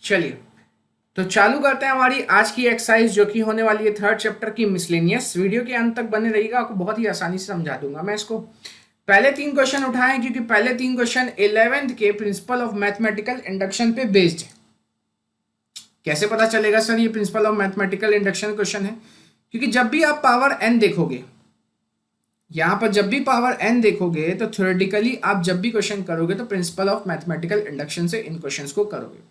चलिए तो चालू करते हैं हमारी आज की एक्सरसाइज, जो कि होने वाली है थर्ड चैप्टर की मिसलेनियस। वीडियो के अंत तक बने रहिएगा, आपको बहुत ही आसानी से समझा दूंगा मैं इसको। पहले 3 क्वेश्चन उठाएं, क्योंकि पहले 3 क्वेश्चन 11th के प्रिंसिपल ऑफ मैथमेटिकल इंडक्शन पे बेस्ड है। कैसे पता चलेगा सर ये principle of mathematical induction question है? क्योंकि जब भी आप पावर n देखोगे, यहां पर जब भी पावर n देखोगे, तो थ्योरेटिकली आप जब भी क्वेश्चन करोगे तो प्रिंसिपल ऑफ मैथमेटिकल इंडक्शन से इन क्वेश्चंस को करोगे।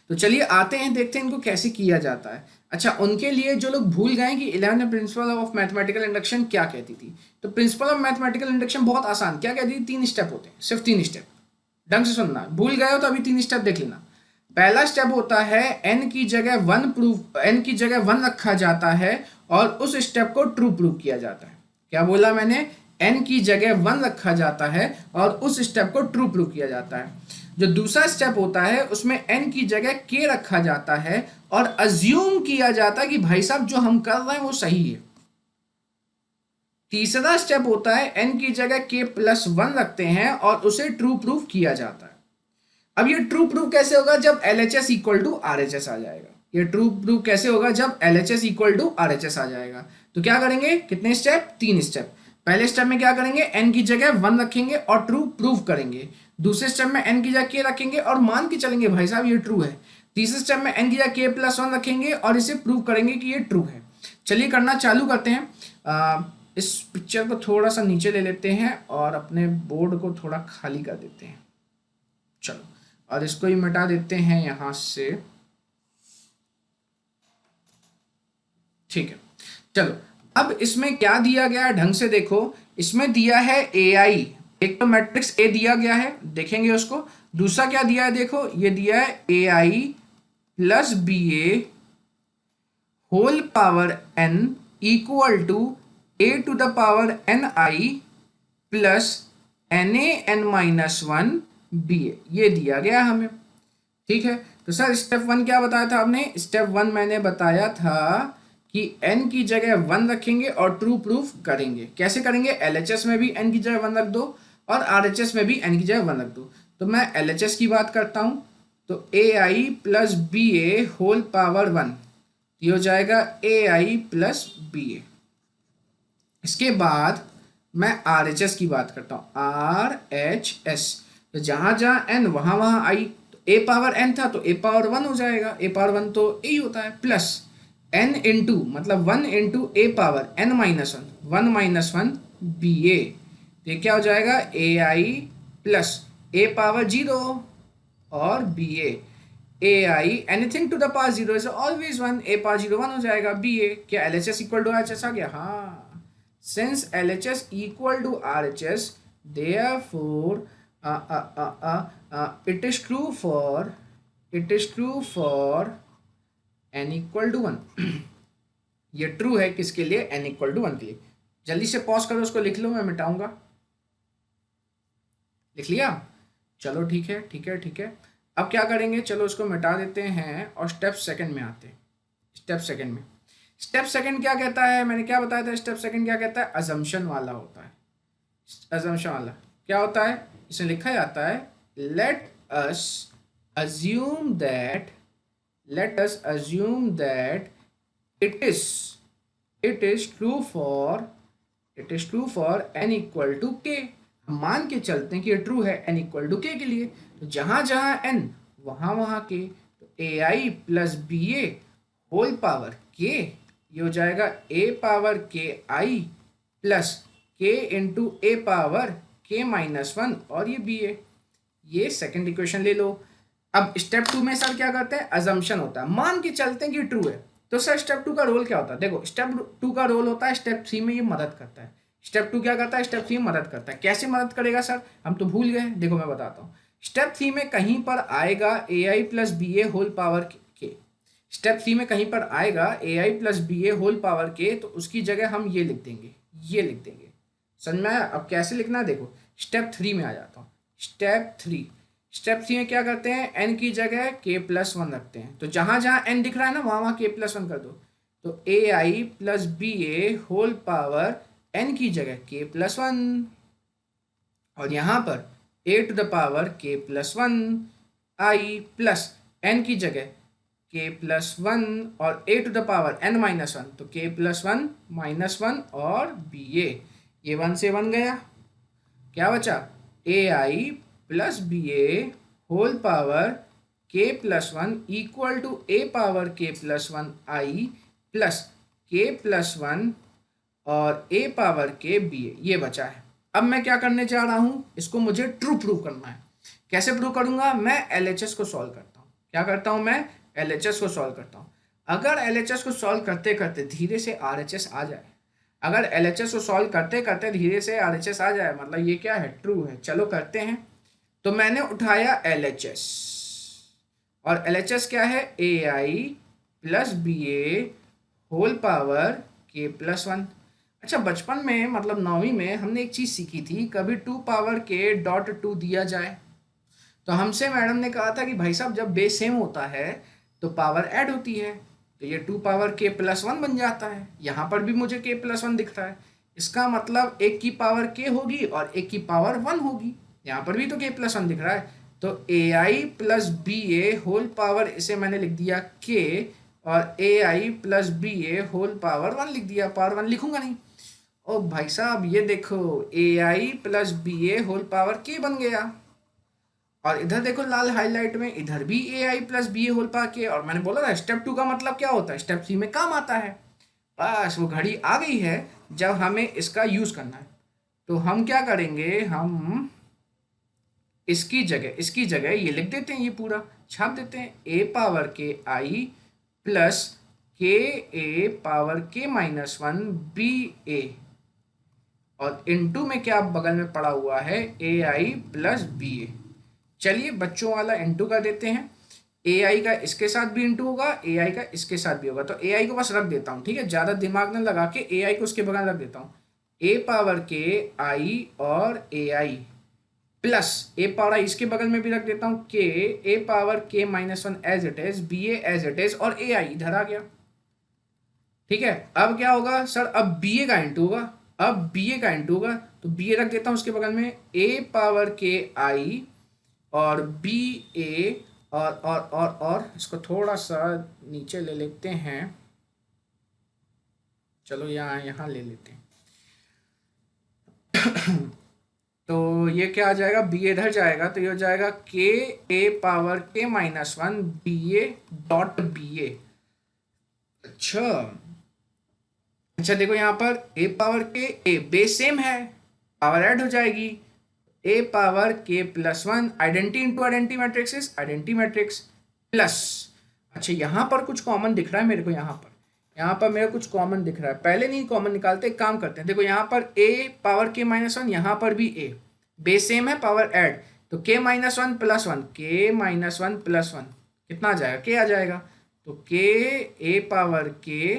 तो चलिए आते हैं, देखते हैं इनको कैसे किया जाता है। अच्छा, उनके लिए जो लोग भूल गए कि 11 प्रिंसिपल ऑफ मैथमेटिकल इंडक्शन क्या कहती थी, तो प्रिंसिपल ऑफ मैथमेटिकल इंडक्शन बहुत आसान क्या कहती थी, 3 स्टेप होते हैं, सिर्फ 3 स्टेप। ढंग से सुनना, भूल गए हो तो अभी 3 स्टेप देख लेना। पहला स्टेप होता है n की जगह 1 रखा जाता है और उस स्टेप को ट्रू प्रूव किया जाता है। क्या बोला मैंने? n की जगह 1 रखा जाता है और उस स्टेप को ट्रू प्रूव किया जाता है। जो दूसरा स्टेप होता है उसमें n की जगह k रखा जाता है और अज्यूम किया जाता है कि भाई साहब जो हम कर रहे हैं वो सही है। तीसरा स्टेप होता है n की जगह k+1 रखते हैं और उसे ट्रू प्रूव किया जाता है। अब ये ट्रू प्रूव कैसे होगा? जब LHS इक्वल टू RHS आ जाएगा। ये ट्रू प्रूव कैसे होगा? जब LHS इक्वल टू RHS आ जाएगा। तो क्या करेंगे? कितने स्टेप? 3 स्टेप। पहले स्टेप में क्या करेंगे? n की जगह 1 रखेंगे और ट्रू प्रूव करेंगे। दूसरे स्टेप में n की जगह k रखेंगे और मान के चलेंगे भाई साहब ये ट्रू है। तीसरे स्टेप में n की जगह k+1 रखेंगे और इसे प्रूव करेंगे कि ये ट्रू है। चलिए करना चालू करते हैं। इस पिक्चर को थोड़ा सा नीचे ले लेते हैं और अपने बोर्ड को थोड़ा खाली कर देते हैं। चलो, और इसको ही मिटा देते हैं यहां से। ठीक है, चलो अब इसमें क्या दिया गया है ढंग से देखो। इसमें दिया है AI, एक तो मैट्रिक्स A दिया गया है, देखेंगे उसको। दूसरा क्या दिया है? देखो ये दिया है AI plus BA whole power n equal to A to the power NI plus NaN-1 BA, ये दिया गया हमें। ठीक है, तो सर स्टेप 1 क्या बताया था आपने? स्टेप 1 मैंने बताया था कि n की जगह 1 रखेंगे और ट्रू प्रूफ करेंगे। कैसे करेंगे? LHS में भी n की जगह 1 रख दो और RHS में भी n की जगह 1 रख दो। तो मैं LHS की बात करता हूं, तो AI plus BA whole power 1, ये हो जाएगा AI प्लस BA। इसके बाद मैं RHS की बात करता हूं, RHS। तो जहां जहां n वहां वहां आई, तो a पावर n था तो a पावर 1 हो जाएगा। a पावर 1 तो a ही होता है, प्लस n इंटू मतलब 1 into a power n-1 BA। तो ये क्या हो जाएगा? AI प्लस a पावर 0 और BA। AI anything to the power 0 is always 1, a power 0 1 हो जाएगा BA। क्या LHS इक्वल टू RHS आ गया? हाँ, since LHS equal to RHS, therefore it is true for n equal to 1। ये true है किसके लिए? n equal to 1 के लिए। जल्दी से पॉज करो, उसको लिख लो, मैं मिटाऊंगा। लिख लिया? चलो ठीक है ठीक है ठीक है। अब क्या करेंगे? चलो उसको मिटा देते हैं और स्टेप सेकंड में आते हैं। स्टेप सेकंड क्या कहता है? मैंने क्या बताया था? स्टेप सेकंड क्या कहता है? अजम्पशन वाला होता है। अजम्पशन वाला क्या होता है? इसमें लिखा जाता है let us assume that it is true for n equal to k। हम मान के चलते हैं कि ये ट्रू है n इक्वल टू k के लिए। तो जहां जहां n वहां वहां k, तो AI plus BA whole power k, ये हो जाएगा a power KI plus k into a power k-1 और ये BA। ये सेकंड इक्वेशन ले लो। अब स्टेप 2 में सर क्या करते हैं? अजम्पशन होता है, मान के चलते हैं कि ट्रू है। तो सर स्टेप 2 का रोल क्या होता है? देखो, स्टेप 2 का रोल होता है स्टेप 3 में ये मदद करता है। स्टेप 2 क्या करता है? स्टेप 3 में मदद करता है। कैसे मदद करेगा सर? हम तो भूल गए, देखो मैं बताता हूँ। स्टेप 3 में कहीं पर आएगा AI plus BA whole power k। Step 3 में कहीं पर आएगा AI plus BA whole power k, तो उसकी जगह हम ये लिख देंगे, ये लिख देंगे। समझ में आया? अब कैसे लिखना है देखो, स्टेप 3 में आ जाता हूँ। स्टेप 3 में क्या करते हैं? n की जगह k+1 रखते हैं। तो जहां जहां n दिख रहा है ना वहां वहां k+1 कर दो। तो AI plus BA whole power n की जगह k+1 और यहां पर a to the power k+1 I plus n की जगह के प्लस वन और A to the power N minus one, तो K plus one minus one और बी ए, ये वन से वन गया, क्या बचा A I plus B A whole power के plus one equal to A power के प्लस वन आई plus के प्लस वन और ए पावर के बी ए, ये बचा है। अब मैं क्या करने जा रहा हूँ, इसको मुझे ट्रू प्रूव करना है। कैसे प्रूव करूंगा, मैं एलएचएस को सॉल्व करता हूँ। क्या करता हूँ, मैं एलएचएस को सॉल्व करता हूँ। अगर एलएचएस को सॉल्व करते करते धीरे से आरएचएस आ जाए, अगर एलएचएस को सॉल्व करते करते धीरे से आरएचएस आ जाए, मतलब ये क्या है, ट्रू है। चलो करते हैं। तो मैंने उठाया एलएचएस, और एलएचएस क्या है, ए I plus B A whole power के प्लस वन। अच्छा, बचपन में मतलब 9वीं में हमने एक चीज़ सीखी थी, कभी 2 पावर के डॉट 2 दिया जाए तो हमसे मैडम ने कहा था कि भाई साहब जब बेस सेम होता है तो पावर ऐड होती है, तो ये 2 पावर के प्लस वन बन जाता है। यहाँ पर भी मुझे के प्लस वन दिख रहा है, इसका मतलब एक की पावर के होगी और एक की पावर वन होगी। यहाँ पर भी तो के प्लस वन दिख रहा है, तो ए I plus B A whole power, इसे मैंने लिख दिया के, और A I plus B A whole power one लिख दिया, पावर वन लिखूंगा नहीं। ओ भाई साहब ये देखो, ए I plus B A whole power के बन गया, और इधर देखो लाल हाईलाइट में, इधर भी ए I plus B A whole power K. और मैंने बोला था स्टेप 2 का मतलब क्या होता है, स्टेप 3 में काम आता है। बस वो घड़ी आ गई है जब हमें इसका यूज करना है। तो हम क्या करेंगे, हम इसकी जगह ये लिख देते हैं, ये पूरा छाप देते हैं, ए पावर के आई प्लस के A power K minus one B ए, और इनटू में क्या बगल में पड़ा हुआ है, ए आई प्लस बी ए। चलिए बच्चों वाला इनटू कर देते हैं, ए आई का इसके साथ भी इनटू होगा, ए आई का इसके साथ भी होगा। तो ए आई को बस रख देता हूँ, ठीक है, ज़्यादा दिमाग न लगा के ए आई को उसके बगल रख देता हूँ, ए पावर के आई और A I plus A power आई इसके बगल में भी रख देता हूँ, K A power K minus one as it is, B as it is, और ए आई इधर आ गया। ठीक है, अब क्या होगा सर, अब बी ए का इंटू होगा, अब बी ए का इंटू होगा, तो बी ए रख देता हूँ उसके बगल में, ए पावर के आई और बी ए, और इसको थोड़ा सा नीचे ले लेते हैं, चलो यहाँ ले लेते हैं। तो ये क्या आ जाएगा, बी ए इधर जाएगा, तो ये हो जाएगा K A power K minus one B A dot B A. अच्छा देखो यहाँ पर A power K A base same है, पावर ऐड हो जाएगी, ए पावर के plus one, identity into identity matrix is identity matrix plus. अच्छा यहाँ पर कुछ कॉमन दिख रहा है मेरे को, यहाँ पर मेरे कुछ कॉमन दिख रहा है, पहले नहीं कॉमन निकालते, एक काम करते हैं। देखो यहाँ पर A power K minus one, यहाँ पर भी ए, बेस सेम है, पावर ऐड, तो के माइनस वन प्लस वन, के माइनस वन प्लस वन कितना आ जाएगा, के आ जाएगा, तो के ए पावर के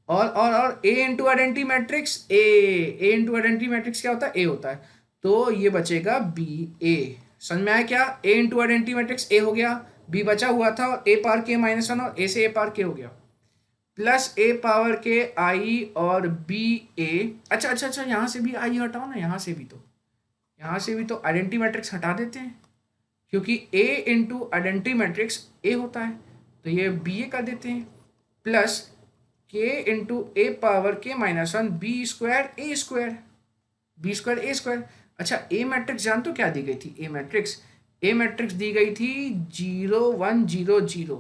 और A into identity matrix A into identity matrix क्या होता है, ए होता है, तो ये बचेगा बी ए। समझ में आया क्या, ए इंटू आइडेंटिटी मैट्रिक्स ए हो गया, बी बचा हुआ था, और ए पावर के माइनस वन और ए से ए पावर के हो गया, प्लस ए पावर के आई और बी ए। अच्छा यहाँ से भी आई हटाओ ना, यहाँ से भी तो आइडेंटिटी मैट्रिक्स हटा देते हैं, क्योंकि ए इंटू आइडेंटिटी मैट्रिक्स ए होता है, तो ये बी ए कर देते हैं, प्लस के इंटू ए power K minus one B square ए स्क्वायर, बी स्क्वायर ए स्क्वायर। अच्छा ए मैट्रिक्स जान तो क्या दी गई थी, ए मैट्रिक्स दी गई थी 0 1 0 0,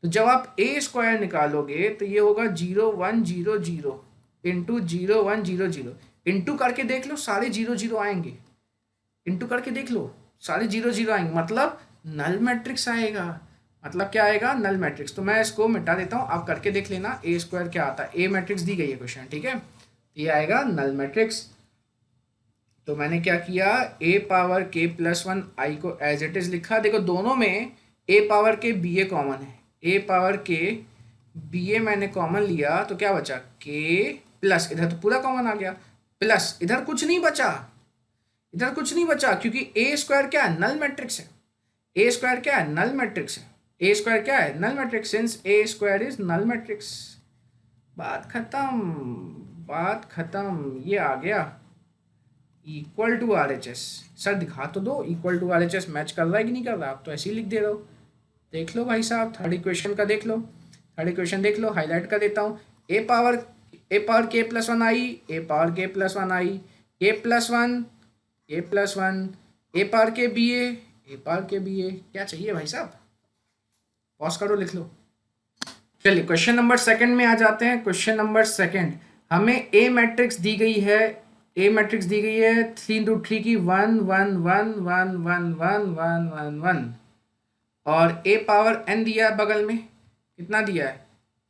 तो जब आप ए स्क्वायर निकालोगे तो ये होगा 0 1 0 0 इंटू 0 1 0 0, इंटू करके देख लो सारे 0 0 आएंगे, इंटू करके देख लो सारे 0 0 आएंगे, मतलब नल मैट्रिक्स आएगा। मतलब क्या आएगा, नल मैट्रिक्स। तो मैं इसको मिटा देता हूँ, आप करके देख लेना ए स्क्वायर क्या आता है, ए मैट्रिक्स दी गई है क्वेश्चन, ठीक है, ये आएगा नल मैट्रिक्स। तो मैंने क्या किया, ए पावर के प्लस वन आई को एज इट इज लिखा, देखो दोनों में ए पावर के बी ए कॉमन है, ए पावर के बी ए मैंने कॉमन लिया, तो क्या बचा, के प्लस, इधर तो पूरा कॉमन आ गया, प्लस इधर कुछ नहीं बचा, क्योंकि ए स्क्वायर क्या है, नल मैट्रिक्स है, ए स्क्वायर क्या है, नल मैट्रिक्स है, ए स्क्वायर क्या है, null matrix, since A square is null matrix. बात खत्म, ये आ गया equal to R H S. Sir दिखा तो दो, equal to R H S match कर रहा है कि नहीं कर रहा, आप तो ऐसे ही लिख दे रहे हो, देख लो भाई साहब, थर्ड इक्वेशन का देख लो, थर्ड इक्वेशन देख लो, हाईलाइट कर देता हूँ। ए पावर के प्लस वन आई, ए पावर के प्लस वन आई, ए प्लस वन, ए प्लस वन, ए पावर के बी ए पावर के बी ए। क्या चाहिए भाई साहब, पॉज करो लिख लो। चलिए क्वेश्चन नंबर सेकंड में आ जाते हैं। क्वेश्चन नंबर सेकंड, हमें ए मैट्रिक्स दी गई है, ए मैट्रिक्स दी गई है 3 × 3 की 1 1 1 1 1 1 1 1 1, और ए पावर एन दिया है बगल में, कितना दिया है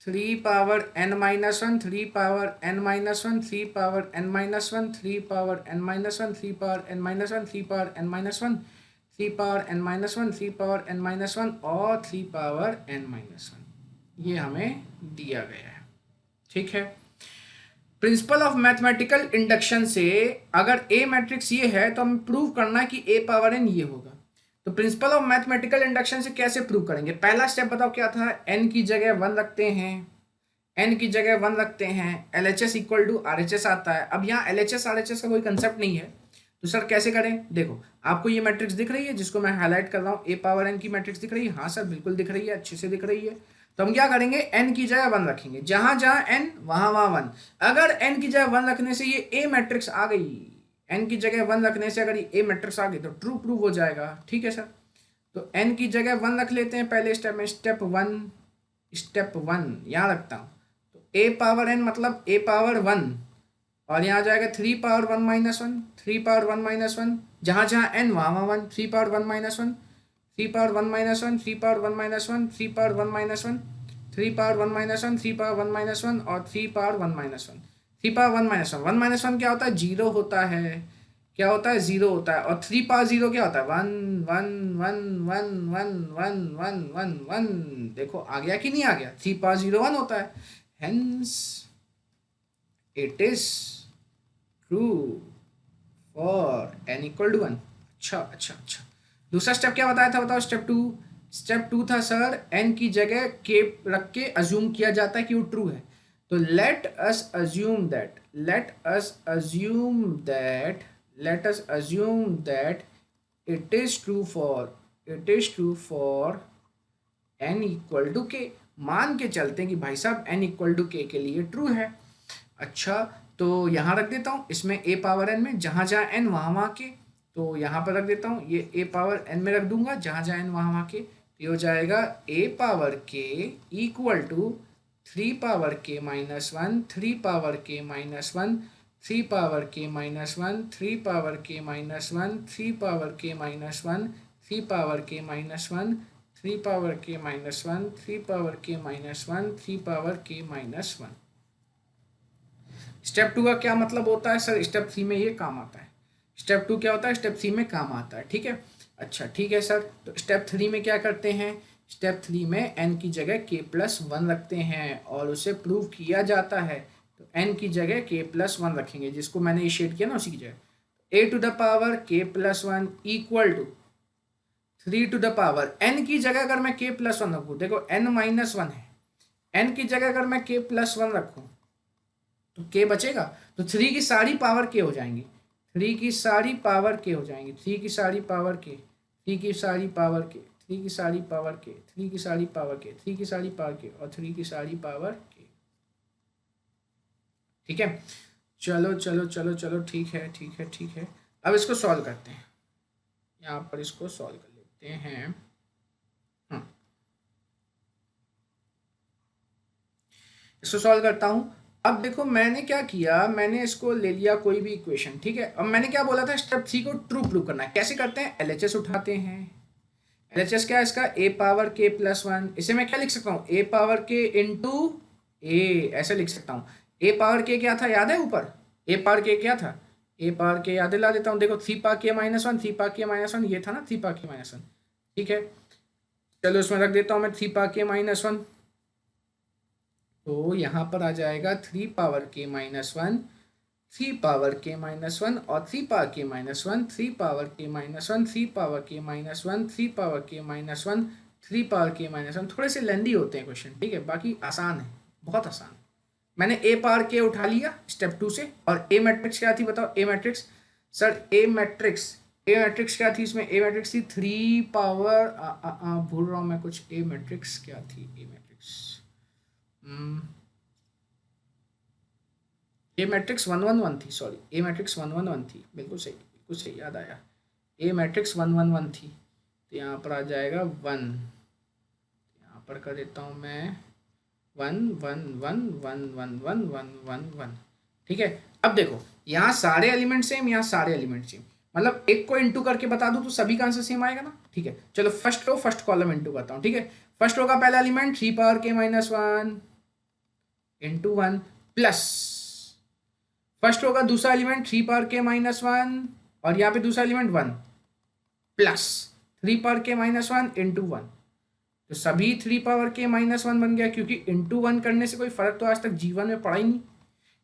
3 power n minus one, 3 power n minus one, 3 power n minus one, 3 power n minus one, 3 power n minus one, 3 power n minus one, 3 power n minus one, 3 power n minus one और 3 power n minus one, ये हमें दिया गया है। ठीक है, principle of mathematical induction से अगर ए मैट्रिक्स ये है तो हमें प्रूव करना है कि ए पावर एन ये होगा। तो प्रिंसिपल ऑफ मैथमेटिकल इंडक्शन से कैसे प्रूव करेंगे, पहला स्टेप बताओ क्या था, एन की जगह 1 रखते हैं, एन की जगह 1 रखते हैं, LHS इक्वल टू RHS आता है। अब यहाँ LHS RHS का कोई कंसेप्ट नहीं है, तो सर कैसे करें, देखो आपको ये मैट्रिक्स दिख रही है जिसको मैं हाईलाइट कर रहा हूँ, ए पावर एन की मैट्रिक्स दिख रही है, हाँ सर बिल्कुल दिख रही है, अच्छे से दिख रही है। तो हम क्या करेंगे, एन की जगह 1 रखेंगे, जहां जहां एन वहां वहां 1। अगर एन की जगह 1 रखने से ये ए मैट्रिक्स आ गई, एन की जगह 1 रखने से अगर ये ए मैट्रिक्स आ गई तो ट्रू प्रूव हो जाएगा। ठीक है सर, तो एन की जगह 1 रख लेते हैं पहले स्टेप में, स्टेप वन यहाँ रखता हूँ। तो ए पावर एन मतलब ए पावर 1, और यहाँ आ जाएगा 3 power 1 minus one, 3 power 1 minus one, जहाँ जहाँ एन वहाँ वहाँ 1, 3 power 1 minus one, 3 power 1 minus one, 3 power 1 minus one, 3 power 1 minus one, 3 power 1 minus one, 3 power 1 minus one और 3 power 1 minus one. 3 power 1 minus one, 1 minus one क्या होता है, 0 होता है, क्या होता है 0 होता है, और 3 पावर 0 क्या होता है 1 1 1 1 1 1 1 1 1। देखो आ गया कि नहीं आ गया, 3 पावर 0 1 होता है, hence it is true for n equal to 1। अच्छा अच्छा अच्छा, दूसरा स्टेप क्या बताया था बताओ, स्टेप टू था सर, n की जगह k रख के अज्यूम किया जाता है कि वो ट्रू है। तो let us assume that it is true for n equal to k। मान के चलते हैं कि भाई साहब n इक्वल टू k के लिए ट्रू है। अच्छा, तो यहाँ रख देता हूँ इसमें ए पावर एन में, जहाँ जहाँ एन वहाँ वहाँ के, तो यहाँ पर रख देता हूँ, ये ए पावर एन में रख दूंगा, जहाँ जहाँ एन वहाँ वहाँ के, ये हो जाएगा ए पावर के equal to 3 power K minus one, 3 power K minus one, 3 power K minus one, 3 power K minus one, 3 power K minus one, 3 power K minus one, 3 power K minus one, 3 power K minus one, 3 power K minus one. Step 2 का क्या मतलब होता है sir, step 3 में ये काम आता है। स्टेप 2 क्या होता है, स्टेप 3 में काम आता है। ठीक है, अच्छा ठीक है सर, तो स्टेप 3 में क्या करते हैं, स्टेप 3 में n की जगह k प्लस 1 रखते हैं और उसे प्रूव किया जाता है। तो n की जगह k प्लस 1 रखेंगे, जिसको मैंने शेड किया ना उसी की जगह, a to the power k plus 1 equal to 3 to the power n की जगह अगर मैं k प्लस 1 रखूँ, देखो n माइनस 1 है, n की जगह अगर मैं k प्लस 1 रखूँ तो k बचेगा, तो 3 की सारी पावर k हो जाएंगी, 3 की सारी पावर k हो जाएंगी, 3 की सारी पावर k, 3 की सारी पावर k, 3 की सारी पावर k, 3 की सारी पावर k, 3 की सारी पावर k और 3 की सारी पावर k। ठीक है, चलो चलो चलो चलो, ठीक है ठीक है ठीक है। अब इसको सॉल्व करते हैं, यहाँ पर इसको सॉल्व कर लेते हैं। इसको सॉल्व करता हूँ। अब देखो मैंने क्या किया, मैंने इसको ले लिया कोई भी इक्वेशन, ठीक है। अब मैंने क्या बोला था, स्टेप 3 को ट्रू प्रूव करना है। कैसे करते हैं, LHS उठाते हैं। LHS क्या है इसका, a पावर k प्लस 1, इसे मैं क्या लिख सकता हूँ, a पावर k इंटू ए, ऐसे लिख सकता हूँ। a पावर k क्या था याद है ऊपर, a पावर k क्या था, a पावर k याद दिला देता हूँ, देखो 3 power k minus 1, 3 power k minus 1 ये था ना, 3 पावर k माइनस 1। ठीक है, चलो इसमें रख देता हूँ मैं 3 पावर k माइनस 1, तो यहाँ पर आ जाएगा 3 power k minus 1, 3 power k minus 1 और 3 power k minus 1, 3 power k minus 1, 3 power k minus 1, 3 power k minus 1, 3 power k minus 1। थोड़े से लेंदी होते हैं क्वेश्चन, ठीक है, बाकी आसान है, बहुत आसान। मैंने a पावर k उठा लिया स्टेप 2 से, और a मैट्रिक्स क्या थी बताओ, a matrix, sir a matrix a matrix क्या थी इसमें? ए मैट्रिक्स थी 3 पावर, भूल रहा हूँ मैं कुछ। ए मैट्रिक्स क्या थी? ए मैट्रिक्स, ए मैट्रिक्स 1 1 1 थी, सॉरी, ए मैट्रिक्स 1 1 1 थी, बिल्कुल सही, बिल्कुल सही, याद आया। ए मैट्रिक्स 1 1 1 थी, तो यहाँ पर आ जाएगा 1, यहाँ पर कर देता हूँ मैं 1 1 1 1 1 1 1 1 1। ठीक है, अब देखो यहाँ सारे एलिमेंट सेम, यहाँ सारे एलिमेंट सेम, मतलब एक को इंटू करके बता दूँ तो सभी का आंसर सेम आएगा ना। ठीक है, चलो first row first column into करता हूँ। ठीक है, फर्स्ट रो का पहला element 3 power k - 1 into 1 plus first row का दूसरा एलिमेंट 3 पावर k - 1 और यहाँ पे दूसरा element 1 plus 3 power k - 1 into 1। तो सभी 3 पावर k - 1 बन गया, क्योंकि इंटू 1 करने से कोई फर्क तो आज तक जीवन में पड़ा ही नहीं।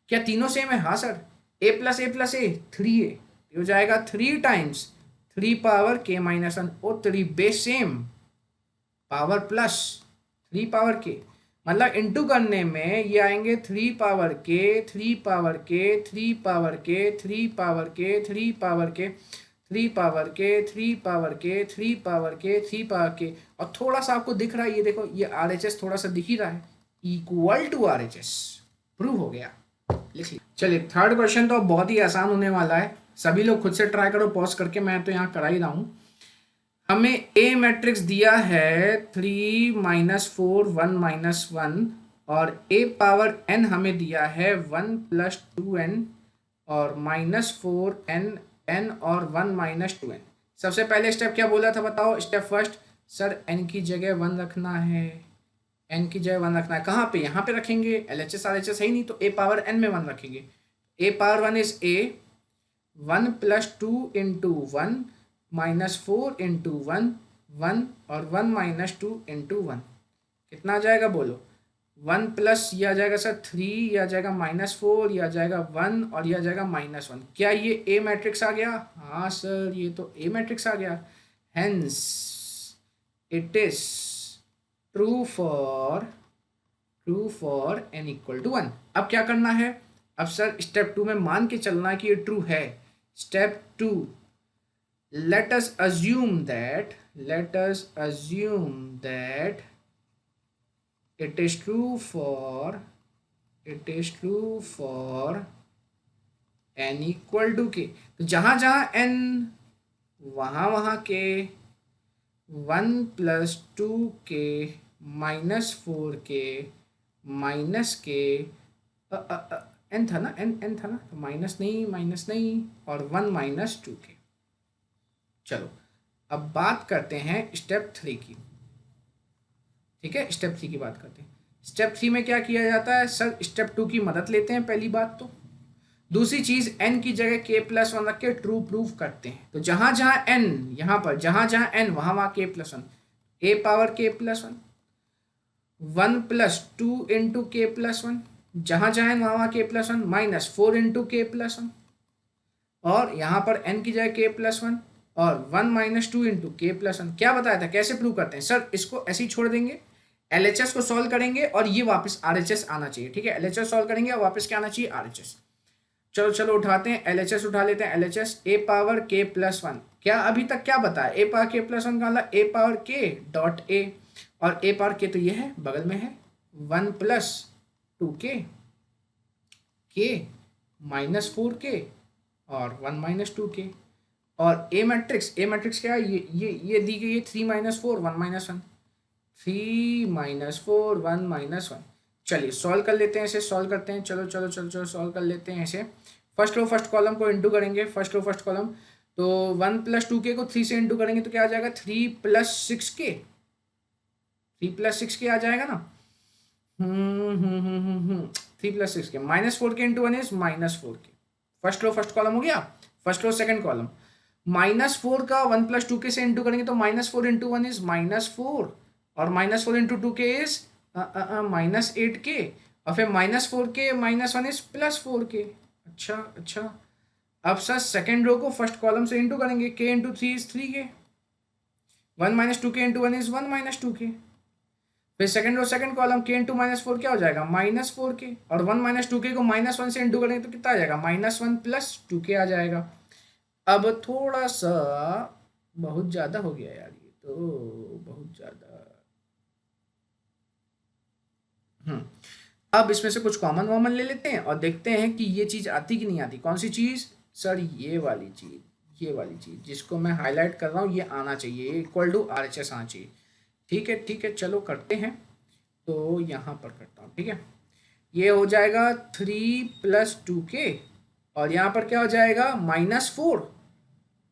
क्या तीनों सेम है? हाँ sir, a plus A plus A 3a, हो जाएगा 3 टाइम्स 3 पावर k - 1 और 3 base same power plus 3 power k, मतलब इंटू करने में ये आएंगे 3 power k 3 power k 3 power k 3 power k 3 power k 3 power k 3 power k 3 power k 3 power k, और थोड़ा सा आपको दिख रहा है, ये देखो, ये RHS थोड़ा सा दिख ही रहा है, इक्वल टू RHS, प्रूव हो गया, लिख लिया। चलिए थर्ड क्वेश्चन तो बहुत ही आसान होने वाला है, सभी लोग खुद से ट्राई करो पॉज करके, मैं तो यहाँ करा ही रहा हूँ। हमें ए मैट्रिक्स दिया है 3 - 4 1 - 1 और ए पावर एन हमें दिया है 1 + 2n और -4n n और 1 - 2n। सबसे पहले स्टेप क्या बोला था बताओ? स्टेप फर्स्ट, सर n की जगह 1 रखना है, n की जगह 1 रखना है, कहाँ पे? यहाँ पे रखेंगे, LHS RHS है ही नहीं, तो a पावर n में 1 रखेंगे। a power 1 is a, 1 + 2 into 1 -4 into 1 1 और 1 - 2 इंटू 1, कितना आ जाएगा बोलो? 1 प्लस यह आ जाएगा सर 3, यह आ जाएगा -4, यह आ जाएगा 1 और यह आ जाएगा -1। क्या ये ए मैट्रिक्स आ गया? हाँ सर, ये तो ए मैट्रिक्स आ गया। Hence it is true for n = 1। अब क्या करना है? अब सर स्टेप 2 में मान के चलना कि ये ट्रू है। Step 2, let us assume that it is true for n = k। तो जहां जहां n वहां के 1 + 2k -4k -k n था ना, n था ना, तो माइनस नहीं और 1 - 2k। चलो अब बात करते हैं स्टेप 3 की। ठीक है, स्टेप 3 की बात करते हैं। स्टेप 3 में क्या किया जाता है सर? स्टेप 2 की मदद लेते हैं पहली बात तो। दूसरी चीज, n की जगह k+1 रख के ट्रू प्रूफ करते हैं। तो जहां जहां n, यहां पर जहां जहां n वहां k+1, a power k+1, 1 + 2 into k+1, जहां जहां n वहां k+1 -4 इंटू k+1, और यहाँ पर n की जगह k+1 और 1 - 2 इंटू k+1। क्या बताया था, कैसे प्रूव करते हैं सर? इसको ऐसे ही छोड़ देंगे, LHS को सॉल्व करेंगे और ये वापस RHS आना चाहिए। ठीक है, LHS सॉल्व करेंगे और वापस क्या आना चाहिए? RHS। चलो उठाते हैं, LHS उठा लेते हैं। LHS a पावर k+1, क्या अभी तक क्या बताया? a पावर k+1 का मतलब a power k dot a, और a पावर k तो ये है बगल में है, 1 + 2k k -4k और 1 - 2k। और ए मैट्रिक्स क्या है? ये दी गई है 3 - 4 1 - 1, 3 - 4 1 - 1। चलिए सॉल्व कर लेते हैं, ऐसे सॉल्व करते हैं। चलो सॉल्व कर लेते हैं ऐसे। फर्स्ट रो फर्स्ट कॉलम को इंटू करेंगे, फर्स्ट रो फर्स्ट कॉलम, तो 1 + 2k को 3 से इंटू करेंगे तो क्या आ जाएगा? 3 + 6k, 3 + 6k आ जाएगा ना। 3 + 6k -4k into 1 is -4k। First row first column हो गया। फर्स्ट रो सेकंड कॉलम, -4 का 1 + 2k से इंटू करेंगे तो -4 इंटू 1 इज -4 और -4 इंटू 2k इज -8k और फिर -4k - 1 इज +4k। अच्छा, अब सर सेकेंड रो को फर्स्ट कॉलम से इंटू करेंगे, k into 3 is 3k, 1 - 2k into 1 is 1 - 2k। फिर second row second column, k into -4 क्या हो जाएगा? -4k, और 1 - 2k को -1 से इंटू करेंगे तो कितना आ जाएगा? -1 + 2k आ जाएगा। अब थोड़ा सा बहुत ज़्यादा हो गया यार, ये तो बहुत ज़्यादा। हम्म। अब इसमें से कुछ कॉमन वॉमन ले लेते हैं और देखते हैं कि ये चीज़ आती कि नहीं आती। कौन सी चीज़ सर? ये वाली चीज़, ये वाली चीज़ जिसको मैं हाईलाइट कर रहा हूँ, ये आना चाहिए, equal to R H S आना चाहिए। ठीक है ठीक है, चलो करते हैं। तो यहाँ पर करता हूँ, ठीक है। ये हो जाएगा 3 + 2k, और यहाँ पर क्या हो जाएगा -4,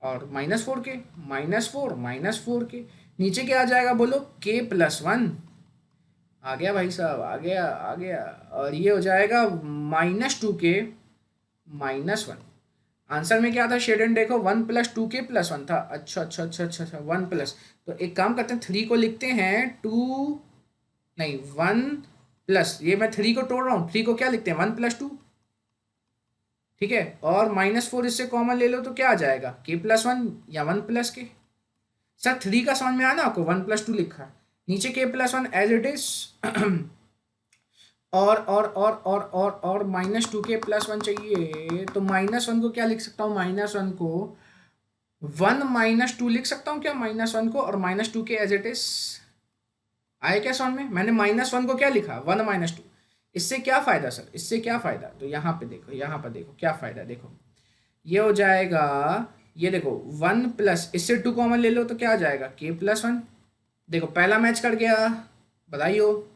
और -4k, -4 -4k, नीचे क्या आ जाएगा बोलो? k+1। आ गया भाई साहब, आ गया आ गया। और ये हो जाएगा -2k -1। आंसर में क्या था शेडन? देखो 1 + 2k+1 था। अच्छा अच्छा अच्छा अच्छा अच्छा, 1 प्लस। तो एक काम करते हैं, 3 को लिखते हैं 2, नहीं 1 प्लस, ये मैं 3 को तोड़ रहा हूँ, 3 को क्या लिखते हैं? 1 + 2। ठीक है, और -4 इससे कॉमन ले लो तो क्या आ जाएगा? k+1 या 1 + k। सर 3 का समझ में आया ना आपको? 1 + 2 लिखा है, नीचे k+1 एज इट इज। और -2k+1 चाहिए, तो -1 को क्या लिख सकता हूँ? -1 को 1 - 2 लिख सकता हूँ क्या? -1 को और -2k एज इट इज। आए क्या समझ में? मैंने -1 को क्या लिखा? 1 - 2। इससे क्या फायदा सर? इससे क्या फायदा? तो यहाँ पे देखो, यहाँ पर देखो क्या फायदा, देखो ये हो जाएगा, ये देखो 1 प्लस, इससे 2 कॉमन ले लो तो क्या आ जाएगा? k+1। देखो पहला मैच कर गया, बधाई हो।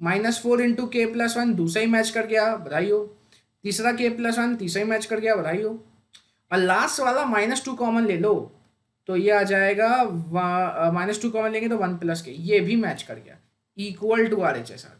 -4 × k+1 दूसरा ही मैच कर गया, बधाई हो। तीसरा k+1 तीसरा ही मैच कर गया, बधाई हो। और लास्ट वाला -2 कॉमन ले लो तो ये आ जाएगा, -2 कॉमन लेंगे तो 1 + k, ये भी मैच कर गया, equal to R H S आ गया।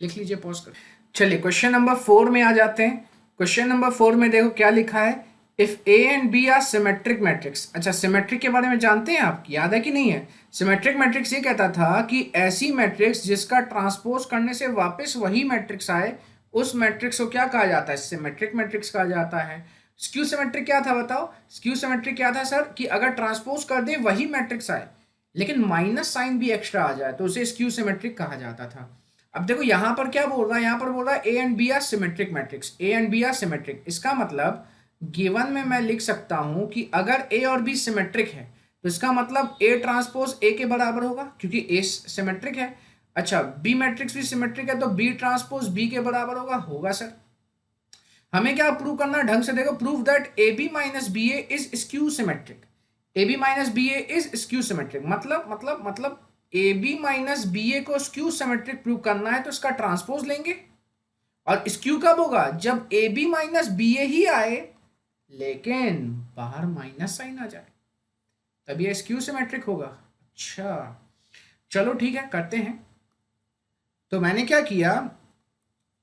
लिख लीजिए, पॉज कर। चलिए क्वेश्चन नंबर 4 में आ जाते हैं। क्वेश्चन नंबर 4 में देखो क्या लिखा है, if A and B are symmetric matrix. अच्छा, सिमेट्रिक के बारे में जानते हैं आप? याद है कि नहीं है? सिमेट्रिक मैट्रिक्स ये कहता था कि ऐसी मैट्रिक्स जिसका ट्रांसपोज करने से वापस वही मैट्रिक्स आए, उस मैट्रिक्स को क्या कहा जाता है? सिमेट्रिक मैट्रिक्स कहा जाता है। स्क्यू सिमेट्रिक क्या था बताओ? स्क्यू सिमेट्रिक क्या था सर? कि अगर ट्रांसपोज कर दे वही मैट्रिक्स आए लेकिन माइनस साइन भी एक्स्ट्रा आ जाए तो उसे स्क्यू सिमेट्रिक कहा जाता था। अब देखो यहां पर क्या बोल रहा है, यहां पर बोल रहा है A and B are symmetric matrix, A and B are symmetric. इसका मतलब गिवन में मैं लिख सकता हूं कि अगर ए और बी सिमेट्रिक है तो इसका मतलब ए ट्रांसपोज ए के बराबर होगा क्योंकि ए सिमेट्रिक है। अच्छा, बी मैट्रिक्स भी सिमेट्रिक है तो बी ट्रांसपोज बी के बराबर होगा, होगा सर। हमें क्या प्रूव करना है? ढंग से देखो, prove that A B minus B A is skew symmetric. A B minus B A is skew symmetric, मतलब A B minus B A को स्क्यू सिमेट्रिक प्रूव करना है तो इसका ट्रांसपोज लेंगे। और स्क्यू कब होगा? जब ए बी माइनस बी ए ही आए लेकिन बाहर माइनस साइन आ जाए, तब ये स्क्यू सिमेट्रिक होगा। अच्छा, चलो ठीक है, करते हैं। तो मैंने क्या किया,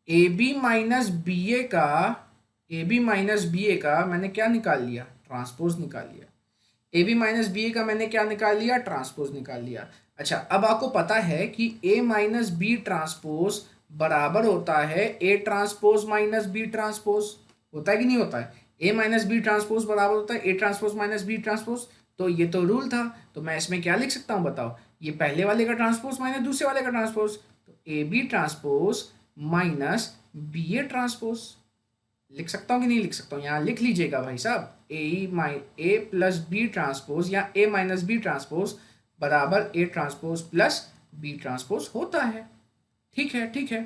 ए बी माइनस बी ए का, A B minus B A का मैंने क्या निकाल लिया? ट्रांसपोज निकाल लिया। ए बी माइनस बी ए का मैंने क्या निकाल लिया? ट्रांसपोज निकाल लिया। अच्छा, अब आपको पता है कि ए माइनस बी ट्रांसपोज बराबर होता है A transpose minus B transpose. होता है कि नहीं होता है? ए माइनस बी ट्रांसपोज बराबर होता है A transpose minus B transpose. तो ये तो रूल था, तो मैं इसमें क्या लिख सकता हूँ बताओ? ये पहले वाले का ट्रांसपोज माइनस दूसरे वाले का ट्रांसपोज, तो A B transpose minus B A transpose. लिख सकता हूँ कि नहीं लिख सकता हूँ? यहाँ लिख लीजिएगा भाई साहब, ए प्लस बी ट्रांसपोज या ए माइनस बी ट्रांसपोज बराबर A transpose plus B transpose होता है। ठीक है ठीक है।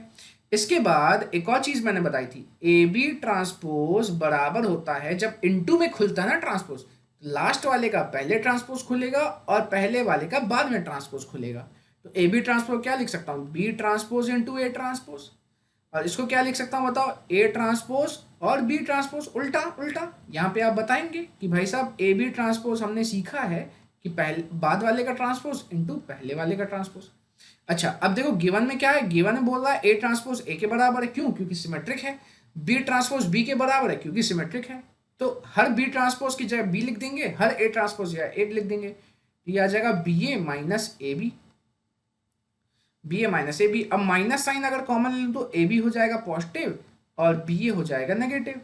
इसके बाद एक और चीज मैंने बताई थी, ए बी ट्रांसपोज बराबर होता है जब इनटू में खुलता है ना ट्रांसपोज, लास्ट वाले का पहले ट्रांसपोज खुलेगा और पहले वाले का बाद में ट्रांसपोज खुलेगा। तो ए बी ट्रांसपोज क्या लिख सकता हूँ? B transpose into A transpose. और इसको क्या लिख सकता हूँ बताओ? ए ट्रांसपोज और बी ट्रांसपोज उल्टा उल्टा। यहाँ पे आप बताएंगे कि भाई साहब ए बी ट्रांसपोज हमने सीखा है कि पहले बाद वाले का ट्रांसपोज इंटू पहले वाले का ट्रांसपोज। अच्छा, अब देखो गिवन में क्या है, गिवन में बोल रहा है ए ट्रांसपोज ए के बराबर है, क्यों? क्योंकि सिमेट्रिक है। बी ट्रांसपोज बी के बराबर है क्योंकि सिमेट्रिक है। तो हर बी ट्रांसपोज की जगह बी लिख देंगे, हर ए ट्रांसपोज की जगह ए लिख देंगे, तो ये आ जाएगा B A minus A B, B A minus A B. अब माइनस साइन अगर कॉमन ले लो तो ए बी हो जाएगा पॉजिटिव और बी ए हो जाएगा नेगेटिव।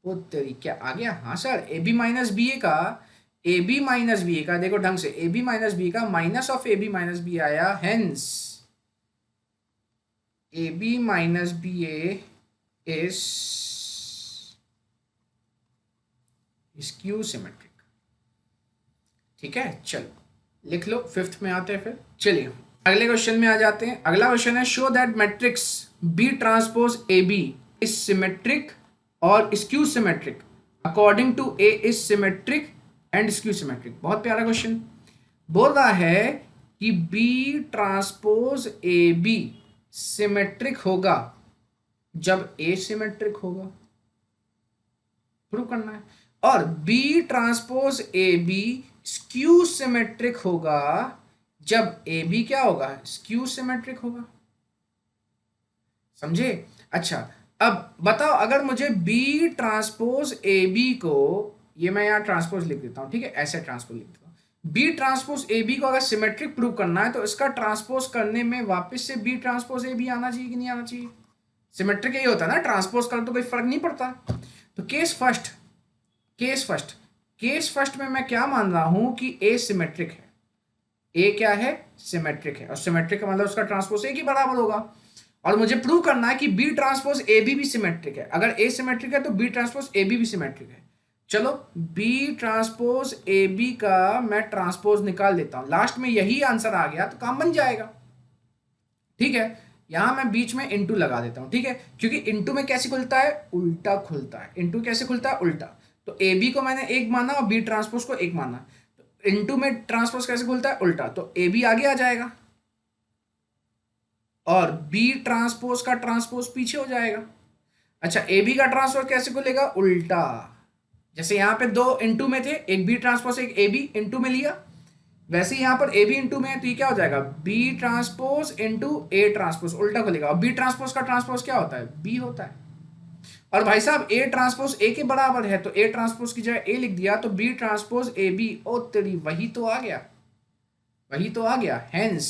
वो तेरी क्या आ गया? हाँ sir, A B minus B A का, A B minus B A का देखो ढंग से, ए बी माइनस बी का minus of A B minus B आया, hence A B minus B A is skew symmetric. ठीक है, चलो लिख लो, फिफ्थ में आते हैं फिर। चलिए अगले क्वेश्चन में आ जाते हैं। अगला क्वेश्चन है show that matrix B transpose A B is symmetric और skew symmetric according to A is symmetric and skew symmetric. बहुत प्यारा क्वेश्चन। बोल रहा है कि B transpose A B symmetric होगा जब ए सिमेट्रिक होगा, प्रूव करना है, और B transpose A B skew symmetric होगा जब ए बी क्या होगा, स्क्यू सिमेट्रिक होगा। समझे? अच्छा, अब बताओ अगर मुझे बी ट्रांसपोज ए बी को, ये मैं यहां ट्रांसपोज लिख देता हूं, ठीक है, ऐसे ट्रांसपोज लिख देता हूं, बी ट्रांसपोज ए बी को अगर सिमेट्रिक प्रूव करना है तो इसका ट्रांसपोज करने में वापस से बी ट्रांसपोज ए बी आना चाहिए कि नहीं आना चाहिए? सिमेट्रिक यही होता है ना, ट्रांसपोज कर तो कोई फर्क नहीं पड़ता। तो केस फर्स्ट में मैं क्या मान रहा हूं कि ए सिमेट्रिक है। ए क्या है? सिमेट्रिक है, और सिमेट्रिक का मतलब उसका ट्रांसपोज ए के बराबर होगा। और मुझे प्रूव करना है कि बी ट्रांसपोज ए बी भी सिमेट्रिक है। अगर ए सिमेट्रिक है तो बी ट्रांसपोज ए बी भी सिमेट्रिक है। चलो बी ट्रांसपोज ए बी का मैं ट्रांसपोज निकाल देता हूं, लास्ट में यही आंसर आ गया तो काम बन जाएगा। ठीक है, यहां मैं बीच में इंटू लगा देता हूं, ठीक है, क्योंकि इंटू में कैसे खुलता है? उल्टा खुलता है। इंटू कैसे खुलता है? उल्टा। तो ए बी को मैंने एक माना और बी ट्रांसपोज को एक माना, तो इंटू में ट्रांसपोज कैसे खुलता है? उल्टा। तो ए बी आगे आ जाएगा और बी ट्रांसपोज का ट्रांसपोज पीछे हो जाएगा। अच्छा, ए बी का ट्रांसपोज कैसे खुलेगा? उल्टा। जैसे यहां पे दो इंटू में थे, एक बी ट्रांसपोज एक ए बी इंटू में लिया, वैसे यहां पर ए बी इंटू में है तो ये क्या हो जाएगा? B transpose into A transpose, उल्टा खुलेगा। और बी ट्रांसपोज का ट्रांसपोज क्या होता है? बी होता है। और भाई साहब ए ट्रांसपोज ए के बराबर है, तो ए ट्रांसपोज की जगह ए लिख दिया, तो बी ट्रांसपोज ए बी, ओ तेरी, वही तो आ गया, वही तो आ गया। Hence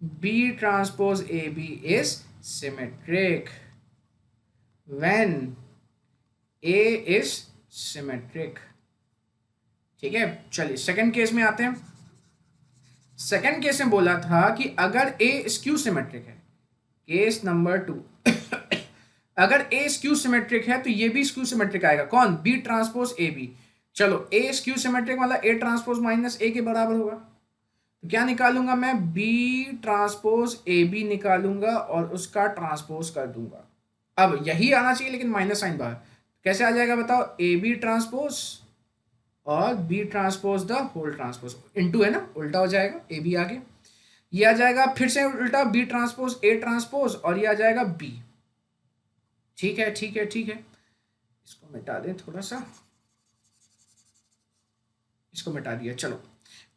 B transpose A B is symmetric when A is symmetric. ठीक है, चलिए सेकंड केस में आते हैं। सेकंड केस में बोला था कि अगर ए स्क्यू सिमेट्रिक है, केस नंबर 2, अगर ए स्क्यू सिमेट्रिक है तो ये भी स्क्यू सिमेट्रिक आएगा। कौन? B transpose A B. चलो ए स्क्यू सिमेट्रिक मतलब ए ट्रांसपोज माइनस ए के बराबर होगा, तो क्या निकालूंगा मैं? बी ट्रांसपोज ए बी निकालूंगा और उसका ट्रांसपोज कर दूंगा। अब यही आना चाहिए लेकिन माइनस साइन बाहर, कैसे आ जाएगा बताओ? ए बी ट्रांसपोज और B transpose the whole transpose, into है ना, उल्टा हो जाएगा, ए बी आगे, ये आ जाएगा फिर से उल्टा, बी ट्रांसपोज ए ट्रांसपोज, और ये आ जाएगा बी। ठीक है, ठीक है, ठीक है, इसको मिटा दें थोड़ा सा, इसको मिटा दिया। चलो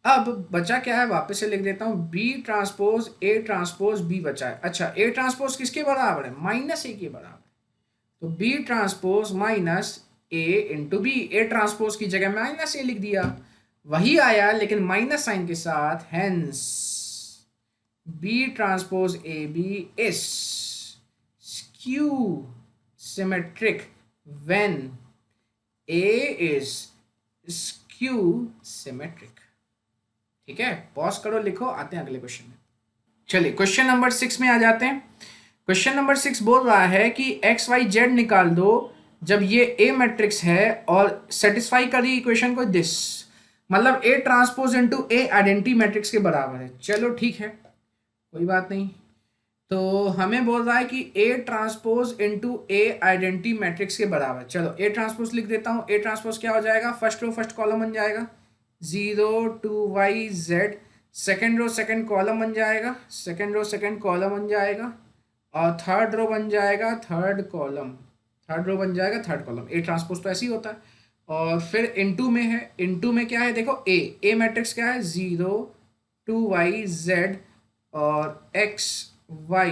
अब बचा क्या है, वापस से लिख देता हूं, B transpose A transpose B बचा है। अच्छा, ए ट्रांसपोज किसके बराबर है? माइनस ए के बराबर। तो B transpose minus A into B, A transpose की जगह माइनस ए लिख दिया, वही आया लेकिन माइनस साइन के साथ। Hence B transpose A B is skew symmetric when A is skew symmetric. ठीक है, पॉज करो, लिखो, आते हैं अगले क्वेश्चन में। चलिए क्वेश्चन नंबर 6 में आ जाते हैं। क्वेश्चन नंबर 6 बोल रहा है कि एक्स वाई जेड निकाल दो जब ये ए मैट्रिक्स है और सेटिस्फाई करी इक्वेशन को दिस, मतलब A transpose into A identity matrix के बराबर है। चलो ठीक है, कोई बात नहीं। तो हमें बोल रहा है कि A transpose into A identity matrix के बराबर। चलो ए ट्रांसपोज लिख देता हूं। ए ट्रांसपोज क्या हो जाएगा? फर्स्ट रो फर्स्ट कॉलम बन जाएगा 0 2 y z, second row second column बन जाएगा, सेकेंड रो सेकेंड कॉलम बन जाएगा, और थर्ड रो बन जाएगा थर्ड कॉलम, थर्ड रो बन जाएगा थर्ड कॉलम। ए ट्रांसपोज तो ऐसे ही होता है। और फिर इनटू में है, इनटू में क्या है देखो, ए मैट्रिक्स क्या है? 0 2 y z और x y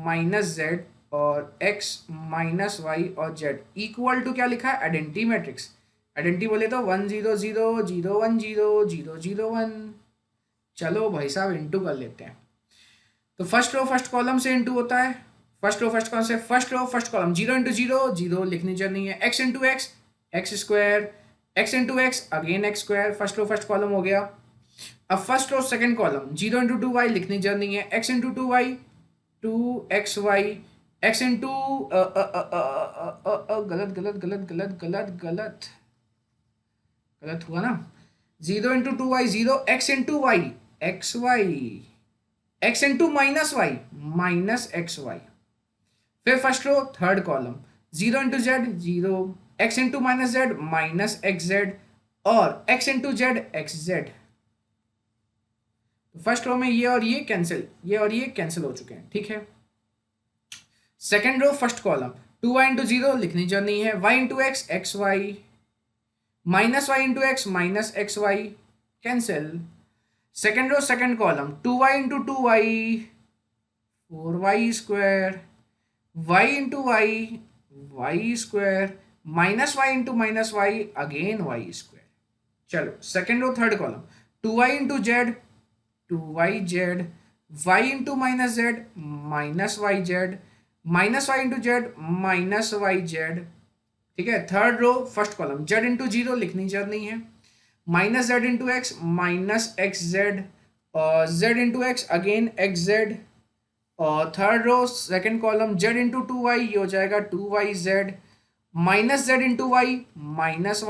माइनस z और x माइनस y और z इक्वल टू क्या लिखा है? Identity matrix. आइडेंटिटी बोले तो 1 0 0 0 1 0 0 0 1। चलो भाई साहब इंटू कर लेते हैं। तो फर्स्ट रो फर्स्ट कॉलम से इंटू होता है, फर्स्ट रो फर्स्ट कॉलम से, first row first column 0 into 0 0 लिखनी जरूरी है, x into x x square, x into x again x square, first row first column हो गया। अब first row second column 0 into 2y लिखनी जरूरी है, x into 2y 2xy, x into गलत गलत गलत गलत गलत गलत, गलत हुआ ना, 0 × 2y 0, x × y x y, x × -y -xy। फिर first row third column 0 × z 0, x × -z -xz और x × z xz। तो फर्स्ट रो में ये और ये कैंसिल, ये और ये कैंसिल हो चुके हैं, ठीक है। Second row first column 2y × 0 लिखनी जरूरी है, y × x xy -y × x -xy cancel. Second row second column 2y × 2y 4y square, y × y square -y × -y again y square. चलो second row third column 2y × z 2yz, y × -z -yz -y × z -yz, ठीक है। Third row first column z × 0 लिखनी जरूरी है, -z × x -xz और z × x again xz। और third row second column z × 2y ये हो जाएगा 2yz -z × y -yz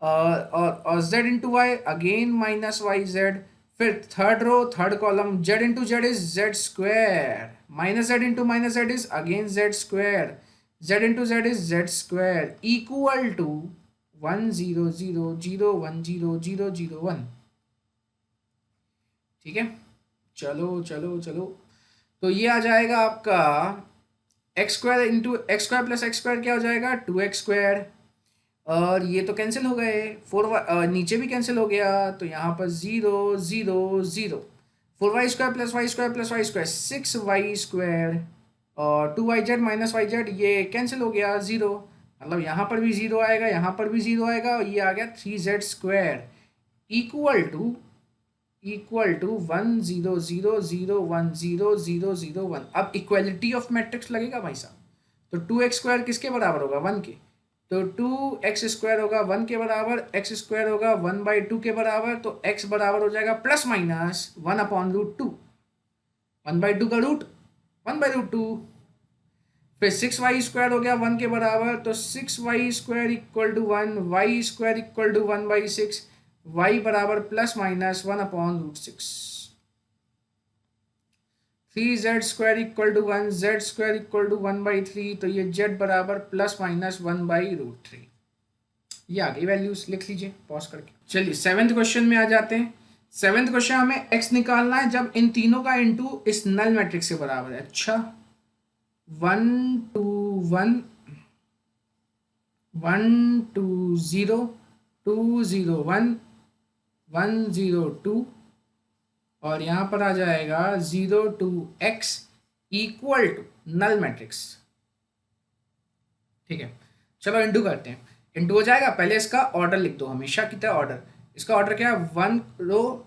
और z × y अगेन -yz। फिर third row third column z × z is z square, -z × -z is again z square, z × z is z square equal to 1 0 0 0 1 0 0 0 1, ठीक है। चलो चलो चलो, तो ये आ जाएगा आपका x² × x² + x² क्या हो जाएगा 2x², और ये तो कैंसिल हो गए, 4y नीचे भी कैंसिल हो गया, तो यहाँ पर 0 0 0, 4y² + y² + y² 6y² और 2yz -yz ये कैंसिल हो गया 0, मतलब यहाँ पर भी 0 आएगा, यहाँ पर भी 0 आएगा और ये आ गया 3z² इक्वल टू 1 0 0 0 1 0 0 0 1। अब इक्वलिटी ऑफ मैट्रिक्स लगेगा भाई साहब, तो 2x² किसके बराबर होगा 1 के, तो 2x² होगा 1 के बराबर, x² होगा 1/2 के बराबर, तो x बराबर हो जाएगा ±1/√2, 1/2 का रूट 1/√2। फिर 6y² हो गया 1 के बराबर, तो 6y² = 1, y² = 1/6, y बराबर ±1/√6। 3z² = 1, z² = 1/3, तो ये z बराबर ±1/√3। ये आ गई वैल्यूज, लिख लीजिए पॉज करके। चलिए सेवेंथ क्वेश्चन में आ जाते हैं। सेवेंथ क्वेश्चन हमें x निकालना है जब इन तीनों का इनटू इस नल मैट्रिक्स के बराबर है। अच्छा 1 2 1 1 2 0 2 0 1 1 0 2 और यहाँ पर आ जाएगा 0 2 x equal to null matrix, ठीक है। चलो इंटू करते हैं, इंटू हो जाएगा। पहले इसका ऑर्डर लिख दो, हमेशा की तरह ऑर्डर। इसका ऑर्डर क्या है 1 रो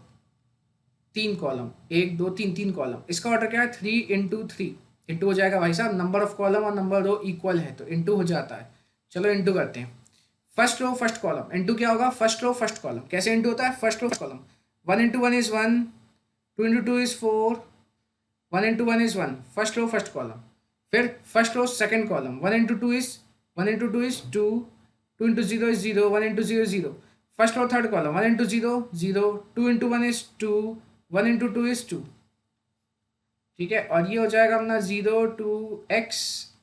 3 कॉलम, 1 2 3 3 कॉलम। इसका ऑर्डर क्या है 3 × 3, इंटू हो जाएगा भाई साहब, नंबर ऑफ कॉलम और नंबर रो इक्वल है तो इंटू हो जाता है। चलो इंटू करते हैं, first row first column into क्या होगा फर्स्ट रो फर्स्ट कॉलम। कैसे इंटू होता है first row first column, 1 × 1 is 1, 2 × 2 is 4, 1 × 1 is 1, first row first column. फिर first row second column 1 × 2 is 2, 2 × 0 is 0, 1 × 0 is 0। First row third column 1 × 0 0, 2 × 1 is 2, 1 × 2 is 2, ठीक है। और ये हो जाएगा अपना 0 2 x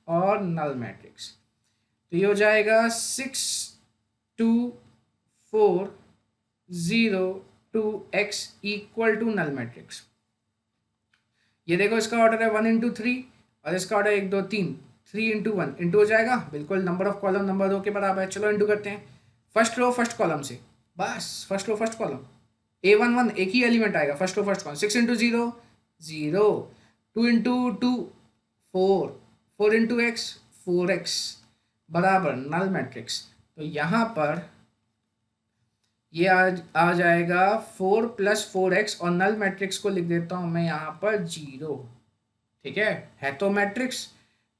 और नल मैट्रिक्स, तो ये हो जाएगा 6 2 4 0 2 x equal to null matrix. ये देखो इसका ऑर्डर है 1 × 3 और इसका ऑर्डर 1 2 3, 3 × 1 इंटू हो जाएगा, बिल्कुल नंबर ऑफ कॉलम नंबर रो के बराबर है। चलो इंटू करते हैं फर्स्ट रो फर्स्ट कॉलम से, बस first row first column a11 एक ही एलिमेंट आएगा, first row first column. 6 × 0 0, 2 × 2 4, 4 × x 4x बराबर नल मैट्रिक्स। तो यहाँ पर ये आ जाएगा 4 + 4x और नल मैट्रिक्स को लिख देता हूँ मैं यहाँ पर 0, ठीक है तो मैट्रिक्स।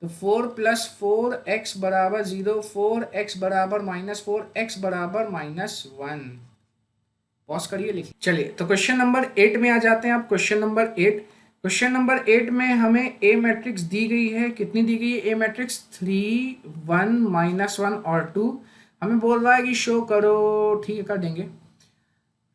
तो 4 + 4x बराबर 0, 4x बराबर -4, x बराबर -1। पॉज करिए लिखिए। चलिए तो क्वेश्चन नंबर 8 में आ जाते हैं आप। क्वेश्चन नंबर 8, क्वेश्चन नंबर 8 में हमें ए मैट्रिक्स दी गई है। कितनी दी गई है ए मैट्रिक्स 3 1 -1 और 2। हमें बोल रहा है कि शो करो, ठीक है कर देंगे।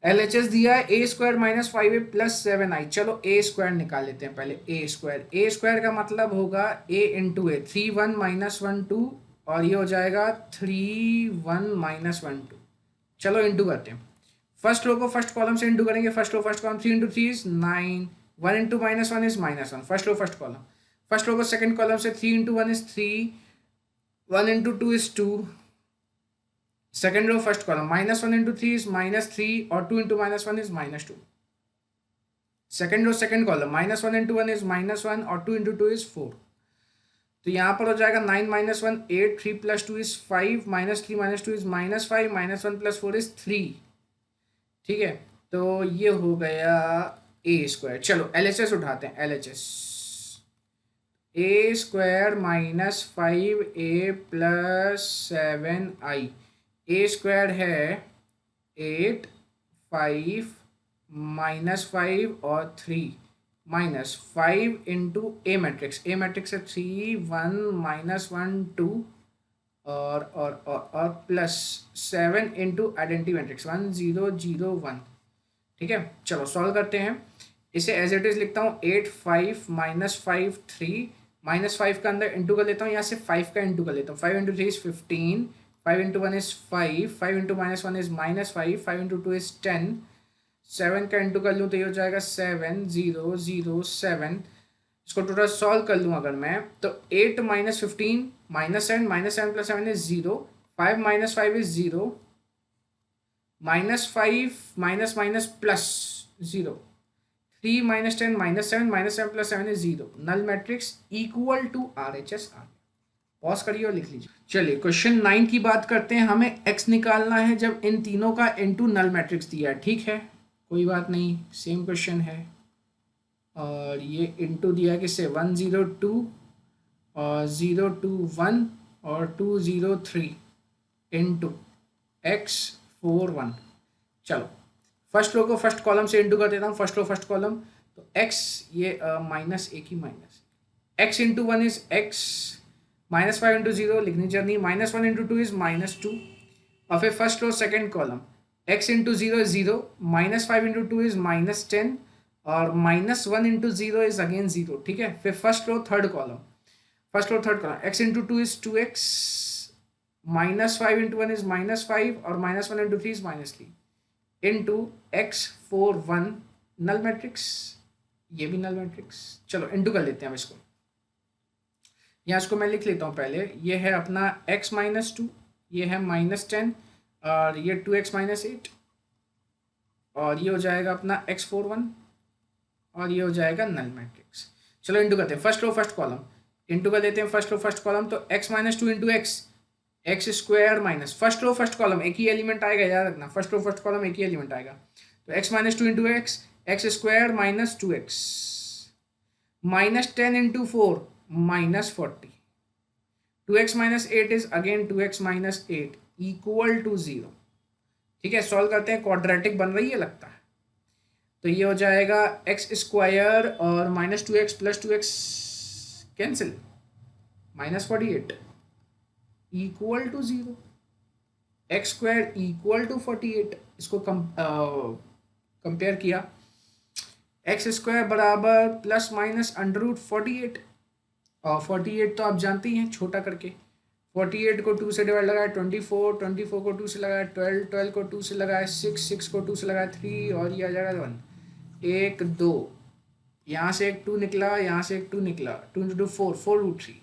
LHS दिया है ए square minus 5a plus 7i। चलो ए स्क्वायर निकाल लेते हैं पहले। ए स्क्वायर का मतलब होगा a इंटू ए, 3 1 माइनस 1 2, और ये हो जाएगा 3 1 माइनस 1 2। चलो इंटू करते हैं। फर्स्ट रो को फर्स्ट कॉलम से इंटू करेंगे। First row first column, 3 into 3 is 9, 1 into minus 1 is minus 1। First row first column. First row को सेकंड कॉलम से 3 into 1 is 3, 1 into 2 is 2। Second row first column, minus 1 into 3 is minus 3, और 2 into minus 1 is minus 2। Second row second column, minus 1 into 1 is minus 1, और 2 into 2 is 4। तो यहाँ पर हो जाएगा 9 minus 1 8, 3 plus 2 is 5, minus 3 minus 2 is minus 5, minus 1 plus 4 is 3। ठीक है, तो ये हो गया ए स्क्वायर। चलो LHS उठाते हैं। LHS a square minus 5a plus 7i। A square है 8, 5 माइनस 5 और 3, minus 5 into a matrix. A matrix है 3 1 माइनस 1 2, और प्लस 7 इंटू आइडेंटिटी मैट्रिक्स 1 0 0 1। ठीक है, चलो सॉल्व करते हैं। इसे एज इट इज लिखता हूँ 8 5 माइनस 5 3, माइनस 5 का अंदर इंटू कर लेता हूँ, यहाँ से 5 का इंटू कर लेता हूँ। 5 into 3 is 15, 5 into 1 is 5, 5 into minus 1 is minus 5, 5 into 2 is 10, 7 का इंटू कर लूँ तो ये हो जाएगा 7 0 0 7। इसको टोटल सॉल्व कर लूँ अगर मैं, तो 8 minus 15 minus 7 plus 7 is 0, 5 minus 5 is 0, minus 5 minus minus plus 0, 3 minus 10 minus 7 plus 7 is 0। Null matrix equal to RHS आ गया। पॉज करिए और लिख लीजिए। चलिए क्वेश्चन 9 की बात करते हैं। हमें x निकालना है जब इन तीनों का इनटू नल मैट्रिक्स दिया है। ठीक है, कोई बात नहीं, सेम क्वेश्चन है। और ये इनटू दिया किससे, 1 0 2 और 0 2 1 और 2 0 3 इंटू x 4 1। चलो फर्स्ट रो को फर्स्ट कॉलम से इंटू कर देता हूँ। फर्स्ट रो फर्स्ट कॉलम, तो x ये माइनस एक ही minus, x into 1 is x, minus 5 into 0 लिखनी चाहिए, माइनस 1 इंटू 2 इज माइनस 2। और फिर first row second column, x into 0 is 0, minus 5 into 2 is minus 10, और माइनस 1 इंटू 0 इज अगेन 0। ठीक है, फिर first row third column, x into 2 is 2x, minus 5 into 1 is minus 5, और minus 1 into 3 is minus 3 into x 4 1। Null matrix, ये भी null matrix. चलो into कर लेते हैं अब इसको। यहाँ इसको मैं लिख लेता हूँ पहले। ये है अपना x माइनस 2, ये है माइनस 10, और ये 2x माइनस 8, और ये हो जाएगा अपना x 4 1, और ये हो जाएगा नल मैट्रिक्स। चलो इंटू करते हैं। First row first column into कर लेते हैं। फर्स्ट रो फर्स्ट कॉलम, तो x minus 2 into x square minus, first row first column एक ही एलिमेंट आएगा, याद रखना, फर्स्ट रो फर्स्ट कॉलम एक ही एलिमेंट आएगा। तो x minus 2 into x square minus 2x, minus 10 into 4 minus 40, 2x minus 8 is again 2x minus 8 equal to 0। ठीक है, सॉल्व करते हैं। क्वाड्रेटिक बन रही है लगता है, तो ये हो जाएगा एक्स स्क्वायर और minus 2x plus 2x cancel, minus 48 equal to 0, x square equal to 48। इसको कंपेयर किया, एक्स स्क्वायर बराबर प्लस माइनस अंडर रूट 48, और 48 तो आप जानते ही हैं छोटा करके, 48 को 2 से डिवाइड लगाया 24, 24 को 2 से लगाया 12, 12 को 2 से लगाया 6, 6 को 2 से लगाया 3, और ये आ जाएगा 1 1 2, यहाँ से एक 2 निकला, यहाँ से एक 2 निकला, 2 इंटू 4 4 रूट 3,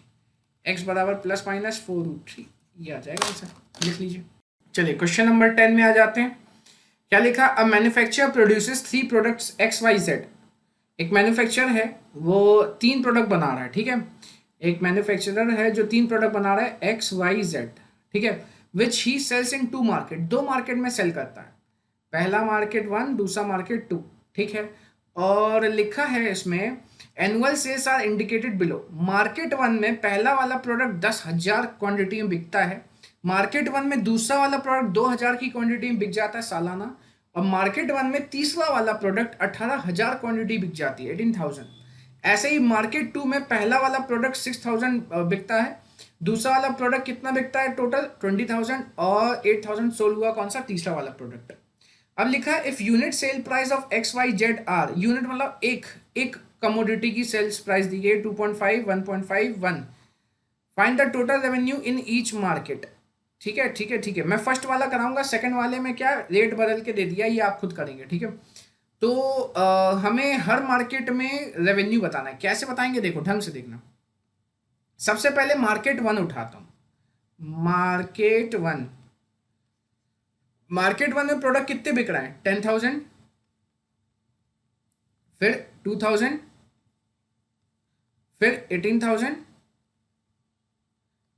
एक्स बराबर प्लस माइनस 4 रूट 3, ये आ जाएगा आंसर, लिख लीजिए। चलिए क्वेश्चन नंबर 10 में आ जाते हैं। क्या लिखा, a manufacturer produces 3 products XYZ। एक मैन्युफैक्चरर है, वो 3 प्रोडक्ट बना रहा है। ठीक है, एक मैन्युफैक्चरर है जो 3 प्रोडक्ट बना रहा है XYZ। ठीक है, विच ही सेल्स इन 2 मार्केट, 2 मार्केट में सेल करता है। पहला मार्केट 1, दूसरा मार्केट 2। ठीक है, और लिखा है इसमें annual sales are indicated below. Market 1 में पहला वाला प्रोडक्ट 10,000 क्वांटिटी में बिकता है, मार्केट 1 में दूसरा वाला प्रोडक्ट 2,000 की क्वांटिटी में बिक जाता है सालाना, और मार्केट 1 में तीसरा वाला प्रोडक्ट 18,000 क्वांटिटी बिक जाती है, 18,000। ऐसे ही मार्केट 2 में पहला वाला प्रोडक्ट 6,000 बिकता है, दूसरा वाला प्रोडक्ट कितना बिकता है टोटल 20,000 और 8,000 सोल्ड हुआ कौन सा तीसरा वाला प्रोडक्ट। अब लिखा है if unit sale price of x y z are, unit मतलब एक एक कमोडिटी की सेल्स प्राइस दी गई 2.5 1.5 1, find the total revenue in each market. ठीक है ठीक है ठीक है, मैं फर्स्ट वाला कराऊंगा, सेकंड वाले में क्या रेट बदल के दे दिया, ये आप खुद करेंगे। ठीक है, तो हमें हर मार्केट में रेवेन्यू बताना है। कैसे बताएंगे देखो ढंग से देखना। सबसे पहले मार्केट वन उठाता हूं। मार्केट वन, मार्केट वन में प्रोडक्ट कितने बिक रहे हैं 10,000, फिर 2,000, फिर 18,000।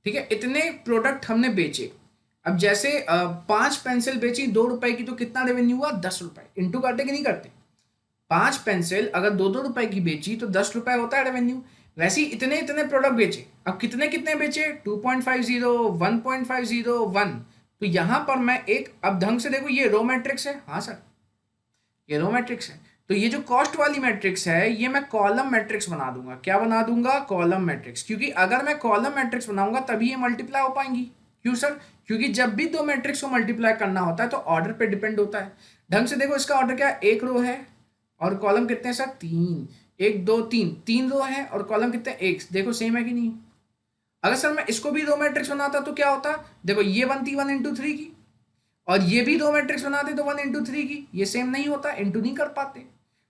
ठीक है, इतने प्रोडक्ट हमने बेचे। अब जैसे 5 पेंसिल बेची 2 रुपए की, तो कितना रेवेन्यू हुआ 10 रुपए। इंटू करते कि नहीं करते, 5 पेंसिल अगर 2-2 रुपए की बेची तो 10 रुपए होता है रेवेन्यू। वैसे ही इतने इतने प्रोडक्ट बेचे। अब कितने कितने बेचे 2.50 1.50 1, तो यहां पर मैं एक, अब ढंग से देखो ये रो मैट्रिक्स है, हाँ सर ये रो मैट्रिक्स है, तो ये जो कॉस्ट वाली मैट्रिक्स है ये मैं कॉलम मैट्रिक्स बना दूंगा। क्या बना दूंगा कॉलम मैट्रिक्स, क्योंकि अगर मैं कॉलम मैट्रिक्स बनाऊंगा तभी ये मल्टीप्लाई हो पाएंगी। क्यों सर, क्योंकि जब भी दो मैट्रिक्स को मल्टीप्लाई करना होता है तो ऑर्डर पे डिपेंड होता है। ढंग से देखो इसका ऑर्डर क्या है, एक रो है और कॉलम कितने हैं सर 3, 1 2 3, 3 रो है और कॉलम कितने एक, देखो सेम है कि नहीं। अगर सर मैं इसको भी दो मैट्रिक्स बनाता तो क्या होता, देखो ये बनती 1 into 3 की, और ये भी दो मैट्रिक्स बनाते तो 1 into 3 की, ये सेम नहीं होता, इंटू नहीं कर पाते।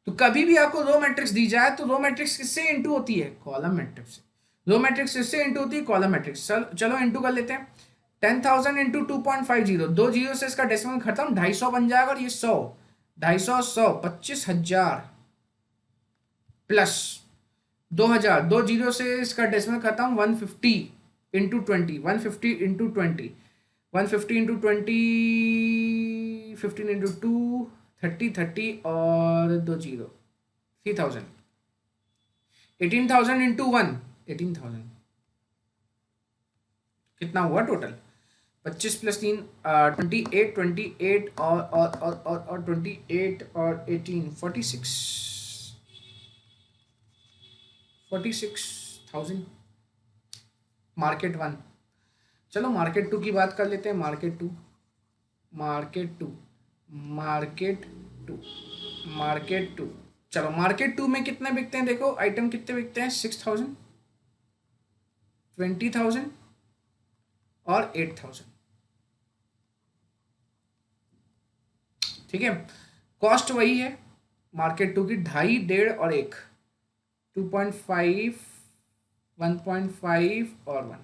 तो कभी भी आपको रो मैट्रिक्स दी जाए तो रो मैट्रिक्स किससे इंटू होती है, कॉलम मैट्रिक्स से। रो मैट्रिक्स किससे इंटू होती है, कॉलम मैट्रिक्स। चलो इंटू कर लेते हैं। 10,000 इंटू 2.50, दो जीरो से इसका डेसिमल खत्म, 250 बन जाएगा, और ये 100, 250 25,000 प्लस 2,000, दो जीरो से इसका डेसिमल खत्म, 150 इंटू 20, 150 इंटू 20, 150 इंटू 20, 15 इंटू 2, 30 30 और दो जीरो 3,000, 18,000 इंटू 1, 18,000 कितना हुआ टोटल 25 प्लस 3 28, 28 और 28 और 18 46,000 मार्केट वन। चलो मार्केट टू की बात कर लेते हैं। Market two, market two, market two, market two. चलो मार्केट टू में कितने बिकते हैं, देखो आइटम कितने बिकते हैं 6,000, 20,000 और 8,000। ठीक है, कॉस्ट वही है मार्केट टू की, 2.5 1.5 और 1, 2.5 1.5 और 1।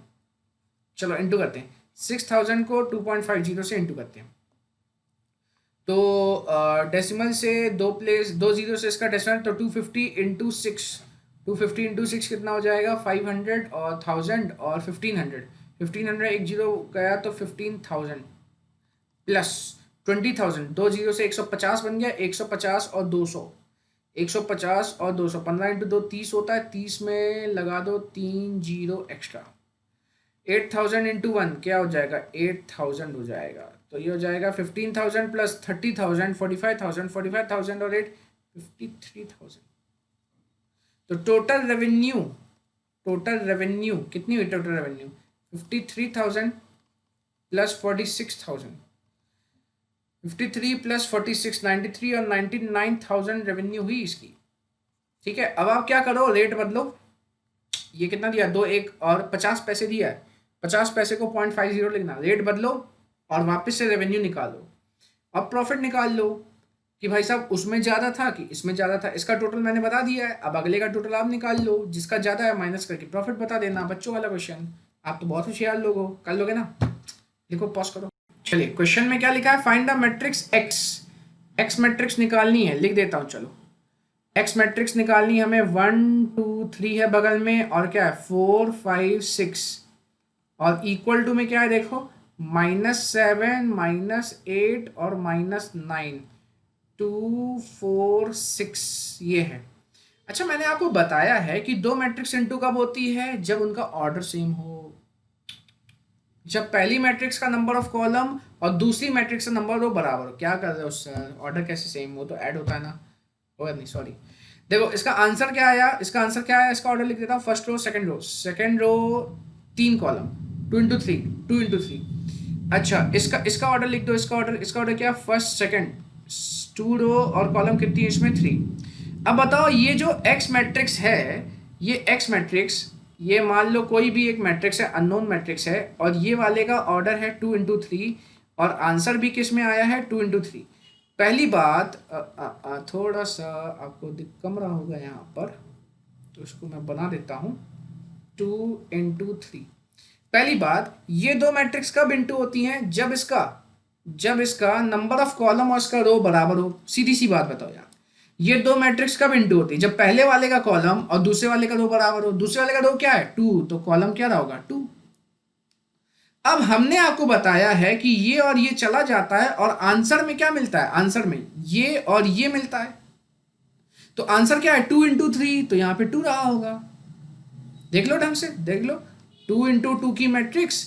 चलो इंटू करते हैं, 6,000 को 2.50 से इंटू करते हैं, तो डेसिमल से दो जीरो से इसका डेसिमल, तो 250 इंटू 6, 250 इंटू 6 कितना हो जाएगा 500 और 1,000 और 1,500, 1,500 एक जीरो गया तो 15,000 प्लस 20,000, दो जीरो से 150 बन गया, 150 और 200, 150 और 200, 15 इंटू 2 30 होता है, 30 में लगा दो 3 जीरो एक्स्ट्रा। 8,000 इंटू 1 क्या हो जाएगा 8,000 हो जाएगा, तो ये हो जाएगा 15,000 प्लस 30,000 45,000, 45,000 और 8 53,000। तो टोटल रेवेन्यू, टोटल रेवेन्यू कितनी हुई, टोटल रेवेन्यू 53,000 प्लस 46,000, 53 प्लस 46 93 और 99,000 रेवेन्यू हुई इसकी। ठीक है, अब आप क्या करो रेट बदलो, ये कितना दिया 2 1 और 50 पैसे दिया है, 50 पैसे को 0.50 लिखना, रेट बदलो और वापस से रेवेन्यू निकालो। अब प्रॉफिट निकाल लो कि भाई साहब उसमें ज़्यादा था कि इसमें ज़्यादा था, इसका टोटल मैंने बता दिया है, अब अगले का टोटल आप निकाल लो, जिसका ज़्यादा है माइनस करके प्रॉफिट बता देना। बच्चों वाला क्वेश्चन, आप तो बहुत होशियार लोग हो, कर लोगे ना। लिखो पॉज करो। चलिए क्वेश्चन में क्या लिखा है, find the matrix x. X matrix निकालनी है, लिख देता हूँ चलो। एक्स मैट्रिक्स निकालनी है हमें, 1 2 3 है बगल में, और क्या है 4 5 6, और इक्वल टू में क्या है देखो -7 -8 और -9 2 4 6 ये है। अच्छा मैंने आपको बताया है कि दो मैट्रिक्स इंटू कब होती है, जब उनका ऑर्डर सेम हो। जब पहली मैट्रिक्स का नंबर ऑफ कॉलम और दूसरी मैट्रिक्स का नंबर रो बराबर हो। क्या कर रहे हो सर, ऑर्डर कैसे सेम हो, तो ऐड होता है ना, होगा नहीं सॉरी। देखो इसका आंसर क्या आया, इसका आंसर क्या आया, इसका ऑर्डर लिख देता हूँ, first row second row, second row 3 column, 2 × 3, 2 × 3। अच्छा, इसका ऑर्डर लिख दो, इसका ऑर्डर क्या, फर्स्ट सेकंड, 2 रो और कॉलम कितनी है इसमें, 3। अब बताओ ये जो एक्स मैट्रिक्स है, ये एक्स मैट्रिक्स, ये मान लो कोई भी एक मैट्रिक्स है, अननोन मैट्रिक्स है, और ये वाले का ऑर्डर है 2 × 3 और आंसर भी किस में आया है, 2 × 3। पहली बात, थोड़ा सा आपको कम रहा होगा यहाँ पर, तो इसको मैं बना देता हूँ 2 × 3। पहली बात, ये दो मैट्रिक्स कब इंटू होती हैं, जब इसका नंबर ऑफ कॉलम और इसका रो बराबर हो। सीधी सी बात बताओ यार, ये दो मैट्रिक्स कब इंटू होती है, जब पहले वाले का कॉलम और दूसरे वाले का रो बराबर हो। दूसरे वाले का रो क्या है, 2, तो कॉलम क्या रहा होगा, 2। अब हमने आपको बताया है कि ये और ये चला जाता है और आंसर में क्या मिलता है, आंसर में ये और ये मिलता है। तो आंसर क्या है, 2 × 3, तो यहां पे 2 रहा होगा। देख लो ढंग से, देख लो, 2 × 2 की मैट्रिक्स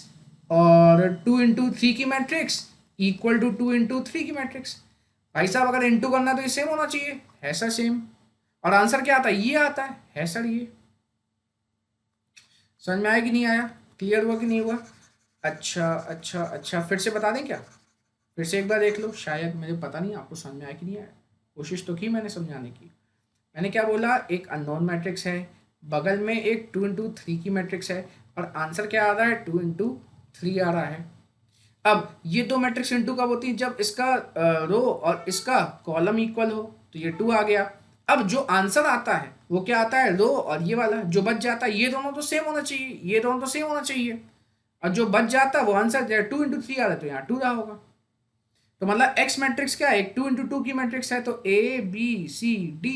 और 2 × 3 की मैट्रिक्स इक्वल टू 2 × 3 की मैट्रिक्स। भाई साहब अगर इंटू करना तो ये सेम होना चाहिए, है सर सेम। और आंसर क्या आता है, ये आता है सर ये। समझ में आया कि नहीं आया, क्लियर हुआ कि नहीं हुआ। अच्छा, फिर से बता दें क्या, फिर से एक बार देख लो, शायद मुझे पता नहीं आपको समझ में आया कि नहीं आया। कोशिश तो की मैंने समझाने की। मैंने क्या बोला, एक अननोन मैट्रिक्स है, बगल में एक 2 × 3 की मैट्रिक्स है और आंसर क्या आ रहा है, 2 × 3 आ रहा है। अब ये दो मैट्रिक्स इंटू कब होती है, जब इसका रो और इसका कॉलम इक्वल हो, तो ये 2 आ गया। अब जो आंसर आता है वो क्या आता है, रो और ये वाला जो बच जाता है, ये दोनों तो सेम होना चाहिए, ये दोनों तो सेम होना चाहिए, और जो बच जाता है वो आंसर 2 × 3 आ रहा है, तो यहाँ 2 रहा होगा। तो मतलब एक्स मैट्रिक्स क्या है, एक 2 × 2 की मैट्रिक्स है, तो ABCD,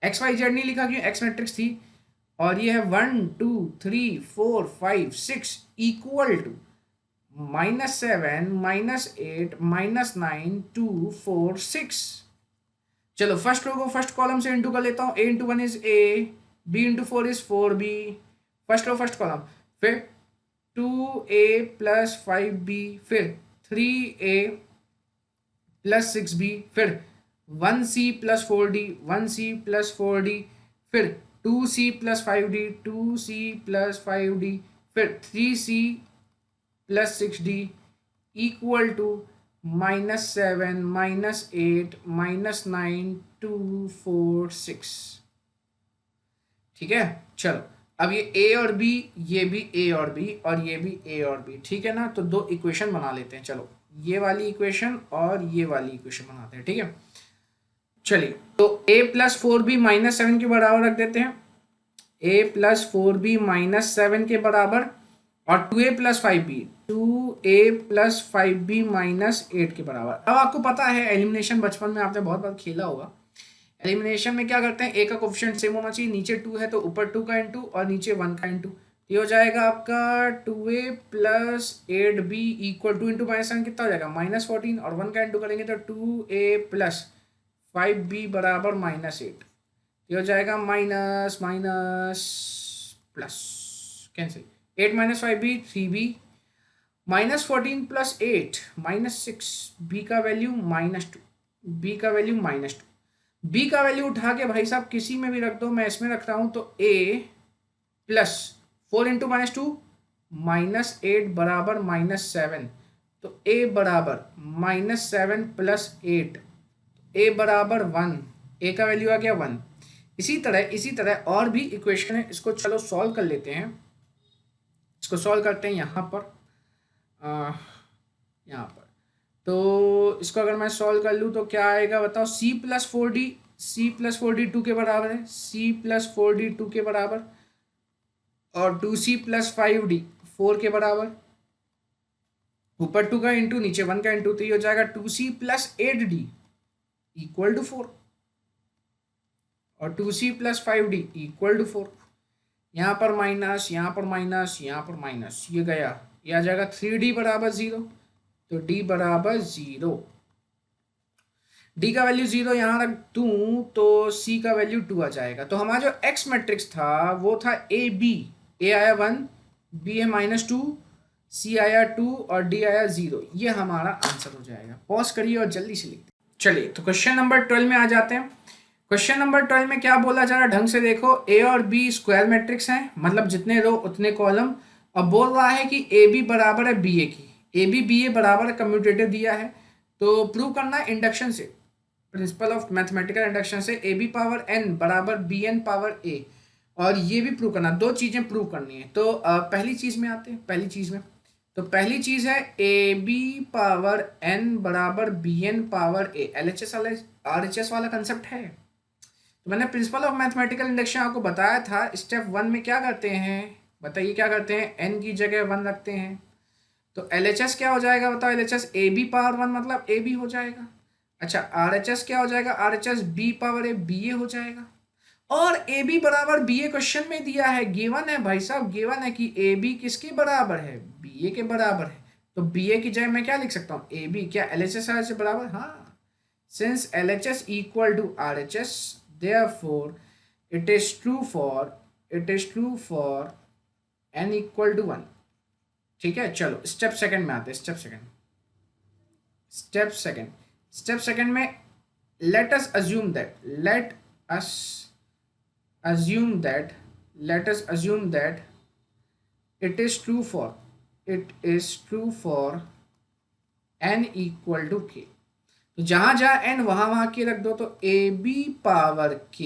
XYZ नहीं लिखा क्यों, एक्स मैट्रिक्स थी, और ये है 1 2 3 4 5 6 इक्वल टू -7 -8 -9 2 4 6। चलो फर्स्ट रो को फर्स्ट कॉलम से इंटू कर लेता हूँ, A × 1 is A, B × 4 is 4B, first row first column, फिर 2A + 5B, फिर 3A + 6B, फिर 1C + 4D, 1C + 4D, फिर 2C + 5D, 2C + 5D, फिर 3C + 6D इक्वल टू -7 -8 -9 2 4 6। ठीक है, चलो अब ये A और B, ये भी A और B और ये भी A और B, ठीक है ना। तो दो इक्वेशन बना लेते हैं, चलो ये वाली इक्वेशन और ये वाली इक्वेशन बनाते हैं, ठीक है। चलिए, तो A + 4B -7 के बराबर रख देते हैं, A + 4B -7 के बराबर, और 2A + 5B, 2A + 5B -8 के बराबर। अब आपको पता है एलिमिनेशन बचपन में आपने बहुत बार खेला होगा। एलिमिनेशन में क्या करते हैं, ए का कोफिशिएंट सेम होना चाहिए, नीचे 2 है तो ऊपर 2 का इंटू और नीचे 1 का इंटू। ये हो जाएगा आपका 2A + 8B इक्वल 2 × -7 कितना हो जाएगा, -14, और 1 का इंटू करेंगे तो 2A + 5B बराबर -8। ये हो जाएगा minus minus plus, cancel, 8 - 5B 3B, -14 + 8 -6, B का वैल्यू -2, B का वैल्यू -2, B का वैल्यू उठा के भाई साहब किसी में भी रख दो, मैं इसमें रख रहा हूं, तो A + 4 × -2 -8 बराबर -7, तो A बराबर -7 + 8, A बराबर 1, A का वैल्यू आ गया 1। इसी तरह और भी इक्वेशन है, इसको चलो सॉल्व कर लेते हैं। इसको सॉल्व करते हैं यहाँ पर, यहाँ पर, तो इसको अगर मैं सॉल्व कर लूँ तो क्या आएगा बताओ, C + 4D 2 के बराबर है, C + 4D 2 के बराबर, और 2C + 5D 4 के बराबर, ऊपर 2 का इंटू नीचे 1 का इंटू, तो ये हो जाएगा 2C + 8D इक्वल टू 4, और 2C + 5D इक्वल टू 4। यहाँ पर माइनस, यहाँ पर माइनस, यहाँ पर माइनस, ये गया, ये आ जाएगा 3D बराबर 0, तो D बराबर 0, D का वैल्यू 0 यहाँ रख दूँ तो C का वैल्यू 2 आ जाएगा। तो हमारा जो X मैट्रिक्स था वो था AB, A आया 1, B है -2, C आया 2 और D आया 0। ये हमारा आंसर हो जाएगा। पॉज करिए और जल्दी से लिखते। चलिए, तो क्वेश्चन नंबर 12 में आ जाते हैं। क्वेश्चन नंबर 12 में क्या बोला जा रहा है, ढंग से देखो, A और B स्क्वायर मैट्रिक्स हैं, मतलब जितने रो उतने कॉलम, और बोल रहा है कि ए बी बराबर है बी ए की, ए बी बी ए बराबर है, कम्यूटेटिव दिया है, तो प्रूव करना है इंडक्शन से, प्रिंसिपल ऑफ मैथमेटिकल इंडक्शन से, ए बी पावर एन बराबर बी एन पावर ए, और ये भी प्रूव करना, दो चीजें प्रूव करनी है। तो पहली चीज में आते हैं, पहली चीज में, तो पहली चीज है ए बी पावर एन बराबर बी एन पावर ए, एल एच एस वाला आर एच एस वाला कंसेप्ट है। तो मैंने प्रिंसिपल ऑफ मैथमेटिकल इंडक्शन आपको बताया था, स्टेप 1 में क्या करते हैं, बताइए क्या करते हैं, एन की जगह 1 रखते हैं, तो एल एच एस क्या हो जाएगा बताओ, L H S A B power 1 मतलब ए बी हो जाएगा। अच्छा आर एच एस क्या हो जाएगा, R H S B power A B A हो जाएगा। और ए बी बराबर बी ए क्वेश्चन में दिया है, गिवन है भाई साहब, गिवन है कि ए बी किसके बराबर है, बी ए के बराबर है। तो बी ए की जगह मैं क्या लिख सकता हूँ, ए बी, क्या L H S R H S बराबर, हाँ, since L H S equal to R H S, therefore it is true for n equal to 1। ठीक है, चलो स्टेप सेकंड में आते हैं, स्टेप सेकंड में let us assume that it is true for n equal to k। तो जहां जहां n वहां वहां के रख दो, तो a b पावर k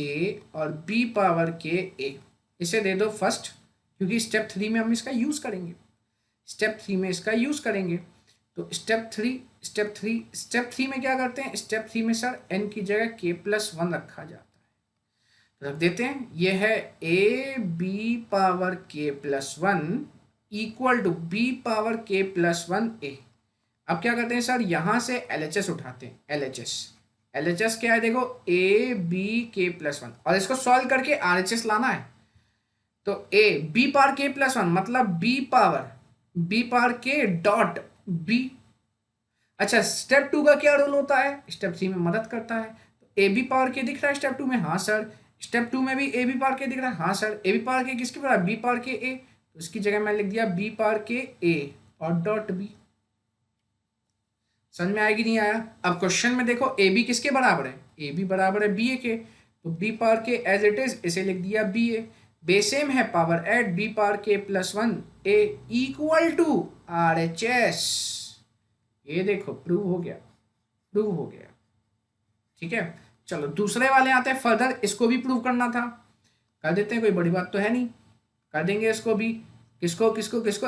और b पावर k a, इसे दे दो फर्स्ट, क्योंकि स्टेप 3 में हम इसका यूज करेंगे, तो स्टेप थ्री में क्या करते हैं, स्टेप 3 में सर n की जगह k प्लस 1 रखा जाता है, तो रख देते हैं, ये है a b power k plus 1 equal to b power k plus 1 a। अब क्या करते हैं सर, यहां से LHS उठाते हैं, LHS क्या है देखो, a b k प्लस 1, और इसको सॉल्व करके RHS लाना है। तो a b power k plus 1 मतलब b power k dot b। अच्छा स्टेप 2 का क्या रूल होता है, स्टेप 3 में मदद करता है, तो ए बी पावर के दिख रहा है स्टेप 2 में, हाँ सर, स्टेप 2 में भी ए बी पावर के दिख रहा है, हाँ सर, ए बी पावर के किसके बराबर, बी पावर के ए, तो इसकी जगह मैं लिख दिया बी पावर के ए और डॉट बी। समझ में आएगी नहीं आया। अब क्वेश्चन में देखो ए बी किसके बराबर है, ए बी बराबर है बी ए के, तो B power k as it is इसे लिख दिया बी ए, बेसेम है पावर एट बी पावर के plus 1 A equal to R H S. ये देखो प्रूव हो गया। ठीक है, चलो दूसरे वाले आते हैं, फर्दर इसको भी प्रूव करना था, कर देते हैं, कोई बड़ी बात तो है नहीं, कर देंगे इसको भी। किसको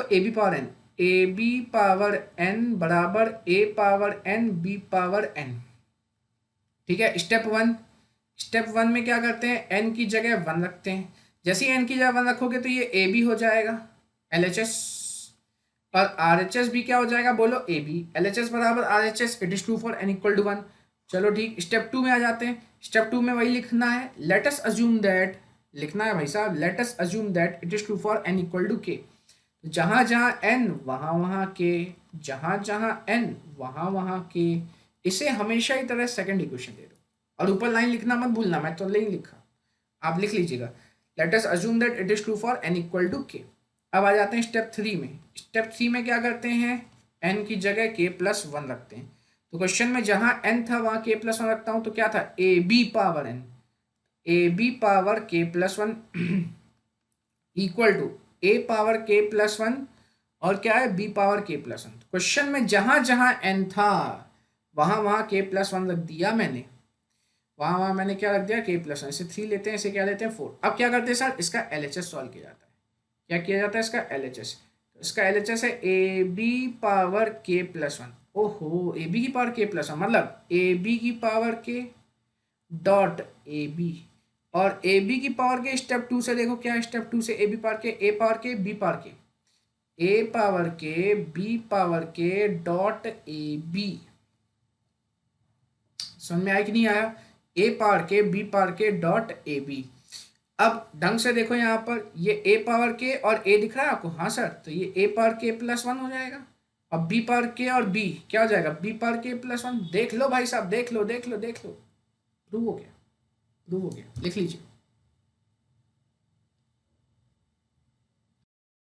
A B power N, A B power N बराबर A power N B power N. ठीक है, स्टेप वन में क्या करते हैं, एन की जगह 1 रखते हैं, जैसे ही एन की जगह 1 रखोगे तो ये ए बी हो जाएगा LHS, और RHS भी क्या हो जाएगा बोलो, ए बी, LHS बराबर RHS, it is true for n equal to 1। चलो ठीक, स्टेप 2 में आ जाते हैं, स्टेप 2 में वही लिखना है, लेट अस अज्यूम दैट, लिखना है भाई साहब, let us assume that it is true for n equal to k। जहां जहां n वहां वहां k, जहां जहां n वहां वहां k, इसे हमेशा की तरह सेकंड इक्वेशन दे दो, और ऊपर लाइन लिखना मत भूलना, मैं तो नहीं लिखा, आप लिख लीजिएगा, let us assume that it is true for n equal to k। अब आ जाते हैं स्टेप 3 में, स्टेप 3 में क्या करते हैं, n की जगह k प्लस 1 रखते हैं, तो क्वेश्चन में जहां n था वहां k प्लस 1 रखता हूं, तो क्या था, A B power n, A B power k plus 1 equal to A power k plus 1, और क्या है b power k plus 1। Question में जहां जहां n था वहां वहां k प्लस 1 रख दिया मैंने, वहां मैंने क्या रख दिया, k प्लस 1, इसे 3 लेते हैं, इसे क्या लेते हैं 4। अब क्या करते हैं सर, इसका LHS सॉल्व किया जाता है, क्या किया जाता है इसका LHS, तो इसका LHS है A B power k plus 1, ओहो ए बी की पावर k प्लस 1 मतलब ए बी की power k dot A B, और ए बी की पावर के स्टेप 2 से देखो क्या, स्टेप 2 से A B power K, A power के B power K, A power के बी पावर के डॉट ए बी। समझ में आया कि नहीं आया, ए पावर के बी पावर के डॉट ए बी। अब ढंग से देखो यहाँ पर, ये ए पावर के और ए दिख रहा है आपको, हाँ सर, तो ये ए पावर के प्लस 1 हो जाएगा, अब बी पावर के और बी क्या हो जाएगा, बी पावर के प्लस 1। देख लो भाई साहब, देख लो, प्रूव हो गया, लिख लीजिए।